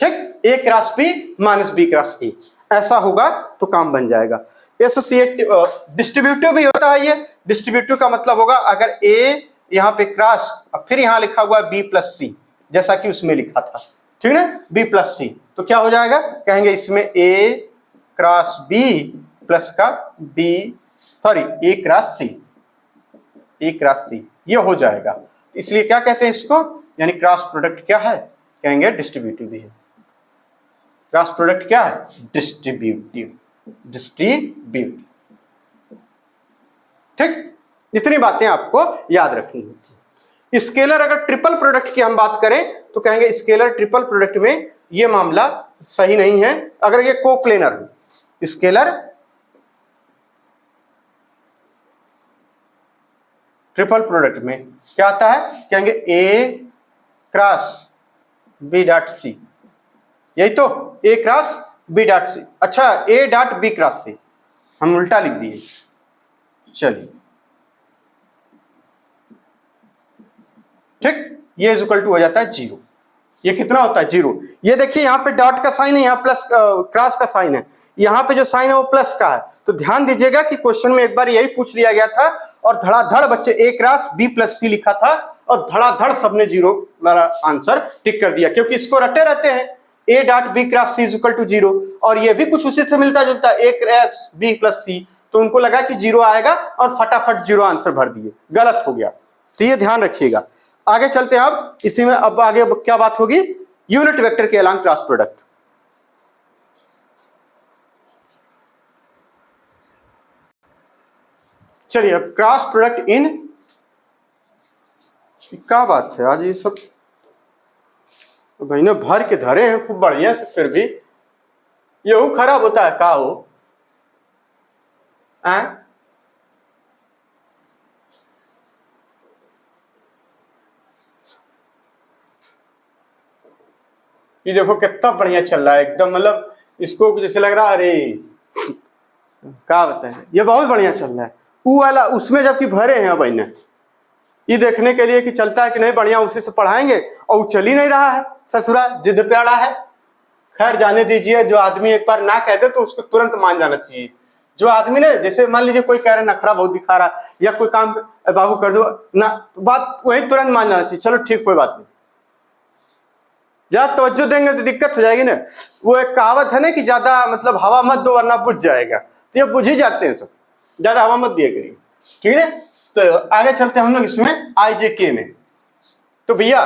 ठीक। A cross B minus B cross A, ऐसा होगा तो काम बन जाएगा। एसोसिएटिव डिस्ट्रीब्यूटिव भी होता है ये, डिस्ट्रीब्यूटिव का मतलब होगा अगर ए यहाँ पे क्रॉस, फिर यहाँ लिखा हुआ बी प्लस सी, जैसा कि उसमें लिखा था, ठीक है ना, बी प्लस सी, तो क्या हो जाएगा, कहेंगे इसमें ए क्रॉस बी प्लस का बी, सॉरी ए क्रॉस सी, ए क्रॉस सी, ये हो जाएगा। इसलिए क्या कहते हैं इसको, यानी क्रॉस प्रोडक्ट क्या है, कहेंगे डिस्ट्रीब्यूटिव भी है। क्रॉस प्रोडक्ट क्या है, डिस्ट्रीब्यूटिव, डिस्ट्रीब्यूटिव, ठीक। इतनी बातें आपको याद रखनी है। स्केलर अगर ट्रिपल प्रोडक्ट की हम बात करें तो कहेंगे स्केलर ट्रिपल प्रोडक्ट में ये मामला सही नहीं है। अगर ये कोप्लेनर हो, स्केलर ट्रिपल प्रोडक्ट में क्या आता है, कहेंगे ए क्रॉस बी डॉट सी, यही तो, A cross B dot C. अच्छा ए डॉट बी क्रॉस सी हम उल्टा लिख दिए, चलिए ठीक, ये इज इक्वल टू हो जाता है जीरो। ये कितना होता है, जीरो। ये देखिए यहाँ पे डॉट का साइन है, यहाँ प्लस क्रॉस का साइन है, यहाँ पे जो साइन है वो प्लस का है। तो ध्यान दीजिएगा कि क्वेश्चन में एक बार यही पूछ लिया गया था और धड़ाधड़ बच्चे ए क्रॉस बी प्लस सी लिखा था और धड़ाधड़ सबने जीरो वाला आंसर टिक कर दिया, क्योंकि इसको रटे रहते हैं, A dot B cross C is equal to zero. और ये भी कुछ उसी से मिलता जुलता है, A cross B plus C, तो उनको लगा कि जीरो आएगा और फटाफट जीरो आंसर भर दिए, गलत हो गया। तो ये ध्यान रखिएगा। आगे चलते हैं अब इसी में, अब आगे क्या बात होगी, यूनिट वेक्टर के अलोंग क्रॉस प्रोडक्ट। चलिए अब क्रॉस प्रोडक्ट इन, क्या बात है आज ये सब भाई ने भर के धरे हैं खूब बढ़िया से, फिर भी यहू खराब होता है का हो आ? ये देखो कितना बढ़िया चल रहा है एकदम, मतलब इसको जैसे लग रहा है अरे क्या बताएं, ये बहुत बढ़िया चल रहा है। वो वाला उसमें जबकि भरे हैं भाई ने, ये देखने के लिए कि चलता है कि नहीं बढ़िया, उसी से पढ़ाएंगे और वो चल ही नहीं रहा है, ससुरा जिद पे अड़ा है। खैर जाने दीजिए, जो आदमी एक बार ना कह दे तो उसको तुरंत मान जाना चाहिए। जो आदमी ने, जैसे मान लीजिए कोई कह रहा है नखरा बहुत दिखा रहा या कोई काम बाबू कर दो ना, तो बात वही तुरंत मान जाना चाहिए, चलो ठीक कोई बात नहीं। ज्यादा तवज्जो देंगे तो दिक्कत हो जाएगी ना। वो एक कहावत है ना कि ज्यादा मतलब हवा मत दो वरना बुझ जाएगा, तो ये बुझ ही जाते हैं सब, ज्यादा हवा मत दिया करिए, ठीक है। तो आगे चलते हैं हम लोग इसमें आई जे के में। तो भैया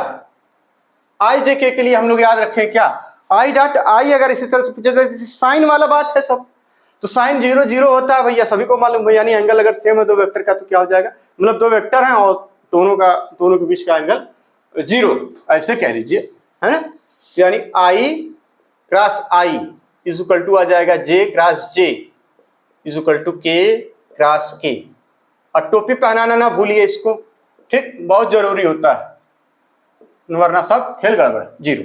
आई जे के लिए हम लोग याद रखें क्या, आई डॉट आई अगर इसी तरह से पूछा जाए साइन वाला बात है सब, तो साइन 0 0 होता है भैया, सभी को मालूम है। यानी एंगल अगर सेम है दो वेक्टर का तो क्या हो जाएगा, मतलब दो वेक्टर हैं और दोनों के बीच का एंगल 0, ऐसे कह लीजिए, है ना। यानी I cross I is equal to आ जाएगा J cross J is equal to K cross K. और टोपी पहनाना ना भूलिए इसको, ठीक, बहुत जरूरी होता है, वरना सब खेल गड़बड़, 0।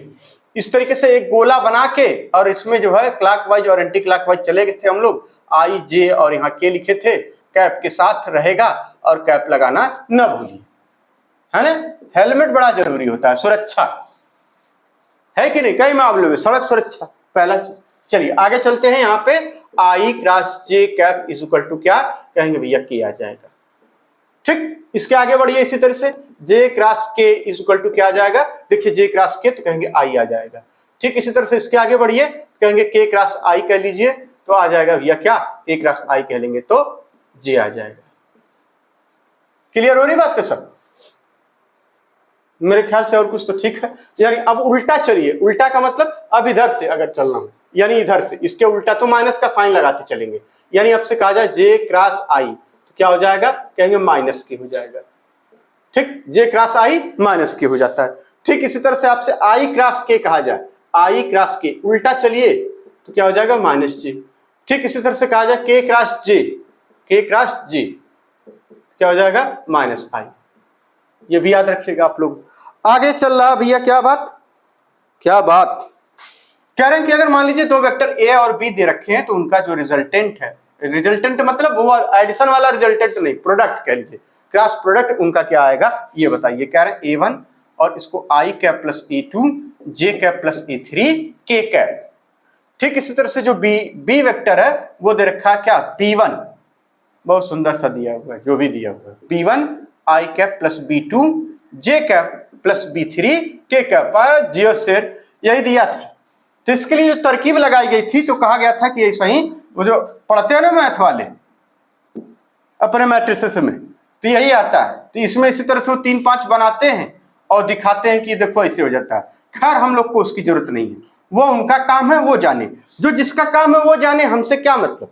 इस तरीके से एक गोला बना के और इसमें जो है क्लॉकवाइज और एंटी क्लॉकवाइज चले गए थे हम लोग, आई जे और यहाँ के लिखे थे, कैप के साथ रहेगा और कैप लगाना न भूलिए, है ना। हेलमेट बड़ा जरूरी होता है, सुरक्षा है कि नहीं, कई मामलों में सड़क सुरक्षा पहला चीज। चलिए आगे चलते हैं, यहाँ पे I cross J cap is equal to क्या कहेंगे भैया, के आ जाएगा, ठीक। इसके आगे बढ़िए इसी तरह से, जे क्रॉस के इज इक्वल टू क्या आ जाएगा, देखिए जे क्रॉस के तो कहेंगे आई आ जाएगा, ठीक। इसी तरह से इसके आगे बढ़िए, कहेंगे के क्रॉस आई कह लीजिए तो आ जाएगा भैया क्या, के क्रॉस आई कह लेंगे तो जे आ जाएगा। क्लियर हो रही बात तो सब, मेरे ख्याल से और कुछ तो ठीक है। यानी अब उल्टा चलिए, उल्टा का मतलब अब इधर से अगर चलना हो, यानी इधर से इसके उल्टा तो माइनस का साइन लगाते चलेंगे। यानी अब से कहा जाए जे क्रॉस आई तो क्या हो जाएगा, कहेंगे माइनस के हो जाएगा, ठीक। जे क्रॉस आई माइनस के हो जाता है, ठीक। इसी तरह से आपसे आई क्रॉस के कहा जाए, आई क्रॉस के उल्टा चलिए तो क्या हो जाएगा, माइनस जे, ठीक। इसी तरह से कहा जाए के क्रॉस जे, के क्रॉस जे क्या हो जाएगा, माइनस आई। ये भी याद रखिएगा आप लोग। आगे चल रहा भैया क्या बात, क्या बात कह रहे हैं कि अगर मान लीजिए दो वेक्टर ए और बी दे रखे हैं तो उनका जो रिजल्टेंट है, रिजल्टेंट मतलब वो एडिशन वाला रिजल्टेंट नहीं, प्रोडक्ट कह लीजिए, क्रॉस प्रोडक्ट उनका क्या आएगा ये बताइए। कह रहे हैं A1 और इसको आई कैप प्लस A2 जे कैप प्लस A3 के कैप, ठीक। इसी तरह से जो बी वेक्टर है वो दे रखा है क्या, B1, बहुत सुंदर सा दिया हुआ है, जो भी दिया हुआ है B1 आई कैप प्लस B2 जे कैप प्लस B3 के कैप, जियो शेर यही दिया था। तो इसके लिए जो तरकीब लगाई गई थी तो कहा गया था कि ऐसा ही वो जो पढ़ते हैं ना मैथ वाले अपने मैट्रिसेस में, तो यही आता है। तो इसमें इसी तरह से वो 3 5 बनाते हैं और दिखाते हैं कि देखो ऐसे हो जाता है। खैर हम लोग को उसकी जरूरत नहीं है, वो उनका काम है, वो जाने, जो जिसका काम है वो जाने, हमसे क्या मतलब।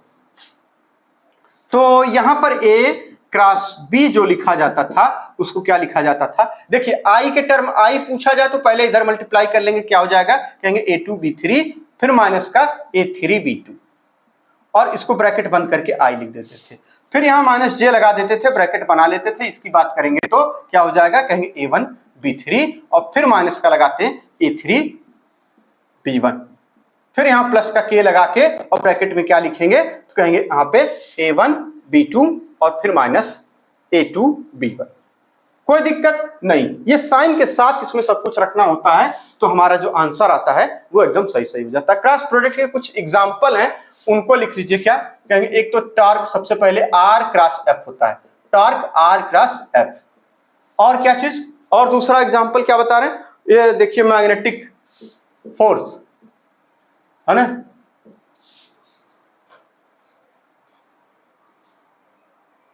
तो यहां पर ए क्रॉस बी जो लिखा जाता था उसको क्या लिखा जाता था, देखिए आई के टर्म आई पूछा जाए तो पहले इधर मल्टीप्लाई कर लेंगे, क्या हो जाएगा, कहेंगे A2 B3 फिर माइनस का A3 B2 और इसको ब्रैकेट बंद करके आई लिख देते थे, फिर यहां माइनस जे लगा देते थे, ब्रैकेट बना लेते थे। इसकी बात करेंगे तो क्या हो जाएगा, कहेंगे A1 B3 और फिर माइनस का लगाते हैं A3 B1, फिर यहां प्लस का के लगा के और ब्रैकेट में क्या लिखेंगे तो कहेंगे यहां पे A1 B2 और फिर माइनस A2 B1। कोई दिक्कत नहीं, ये साइन के साथ इसमें सब कुछ रखना होता है तो हमारा जो आंसर आता है वो एकदम सही सही हो जाता है। क्रॉस प्रोडक्ट के कुछ एग्जांपल हैं, उनको लिख लीजिए। क्या कहेंगे, एक तो टॉर्क, सबसे पहले R क्रॉस F होता है, टॉर्क R क्रॉस F, और क्या चीज, और दूसरा एग्जांपल क्या बता रहे हैं, ये देखिए मैग्नेटिक फोर्स है ना,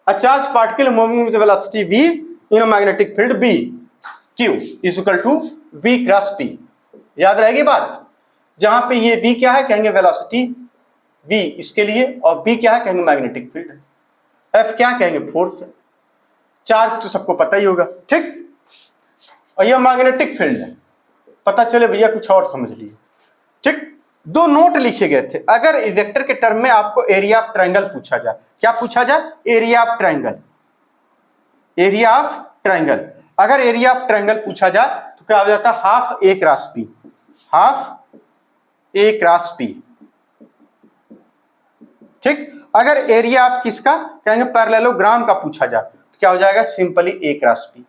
A charged particle moving with velocity v in a magnetic field B Q is equal to V cross P। याद रहेगी बात, जहां पे ये V क्या है कहेंगे वेलोसिटी V इसके लिए, और B क्या है कहेंगे मैग्नेटिक फील्ड, F क्या कहेंगे फोर्स है, चार्ज तो सबको पता ही होगा, ठीक। और यह मैग्नेटिक फील्ड है, पता चले भैया कुछ और समझ लिए, ठीक। दो नोट लिखे गए थे, अगर वेक्टर के टर्म में आपको एरिया ऑफ ट्रायंगल पूछा जाए, क्या पूछा जाए, area of triangle, area of triangle, अगर एरिया ऑफ ट्रायंगल पूछा जाए तो क्या हो जाता है, हाफ ए क्रॉस पी, हाफ ए क्रॉस पी, ठीक। अगर एरिया ऑफ किसका कहेंगे पैरेललोग्राम का पूछा जाए तो क्या हो जाएगा, सिंपली ए क्रॉस पी,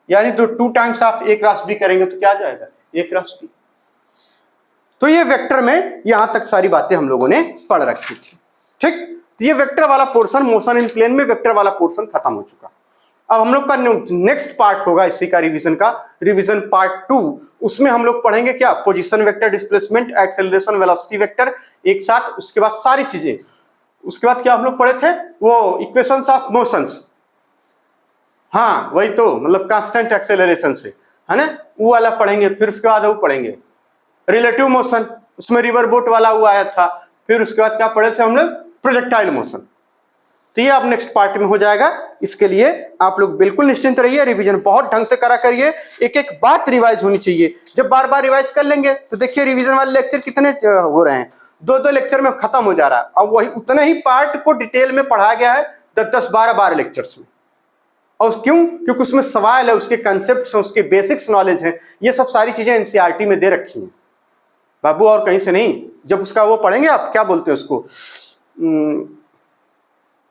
यानी तो 2 times of A cross B करेंगे तो क्या आ जाएगा, ए क्रॉस पी। तो ये वेक्टर में यहां तक सारी बातें हम लोगों ने पढ़ रखी थी, ठीक। तो ये वेक्टर वाला पोर्शन, मोशन इन प्लेन में वेक्टर वाला पोर्शन खत्म हो चुका। अब हम लोग का नेक्स्ट पार्ट होगा इसी का रिवीजन का, रिवीजन पार्ट 2, उसमें हम लोग पढ़ेंगे क्या, position vector, displacement, acceleration, velocity vector एक साथ, उसके बाद सारी चीजें, उसके बाद क्या हम लोग पढ़े थे, वो इक्वेशंस ऑफ मोशंस, हाँ वही तो, मतलब कांस्टेंट एक्सेलरेशन से, है ना, वो वाला पढ़ेंगे। फिर उसके बाद वो पढ़ेंगे रिलेटिव मोशन, उसमें रिवर बोट वाला वो आया था। फिर उसके बाद क्या पढ़े थे हम लोग, प्रोजेक्टाइल मोशन। तो ये अब नेक्स्ट पार्ट में हो जाएगा, इसके लिए आप लोग बिल्कुल निश्चिंत रहिए, रिवीजन बहुत ढंग से करा करिए, एक एक बात रिवाइज होनी चाहिए। जब बार बार रिवाइज कर लेंगे तो देखिए रिवीजन वाले लेक्चर कितने हो रहे हैं, 2-2 लेक्चर में खत्म हो जा रहा है। अब वही उतने ही पार्ट को डिटेल में पढ़ाया गया है 10-10, 12-12 लेक्चर्स में। और क्यों, क्योंकि उसमें सवाल है, उसके कंसेप्ट, उसके बेसिक्स नॉलेज है, ये सब सारी चीजें एनसीईआरटी में दे रखी हैं बाबू, और कहीं से नहीं। जब उसका वो पढ़ेंगे आप, क्या बोलते हैं उसको,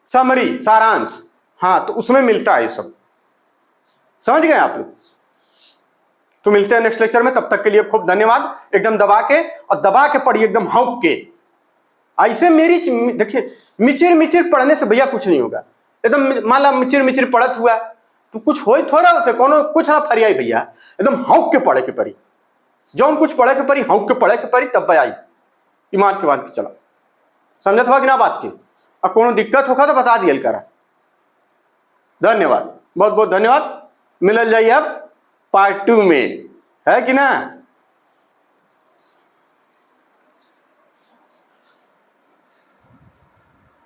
समरी, सारांश, हाँ, तो उसमें मिलता है ये सब, समझ गए आप लोग। तो मिलते हैं नेक्स्ट लेक्चर में, तब तक के लिए खूब धन्यवाद। एकदम दबा के, और दबा के पढ़िए, एकदम हौक के। ऐसे मेरी देखिए, मिचिर मिचिर पढ़ने से भैया कुछ नहीं होगा। एकदम मान ला मिचिर मिचिर पढ़त हुआ तो कुछ हो ही थोड़ा, उसे कोनो कुछ ना फरियाई भैया, एकदम हौक के पढ़े के परी, जौन कुछ पढ़े के परी, हौक के पढ़े के परी, तब आई ईमान के बात के चला। समझत हुआ कि ना बात के, अब कोनो दिक्कत होगा तो बता दिया करा। धन्यवाद, बहुत बहुत धन्यवाद। मिलल जाइए अब पार्ट 2 में, है कि ना।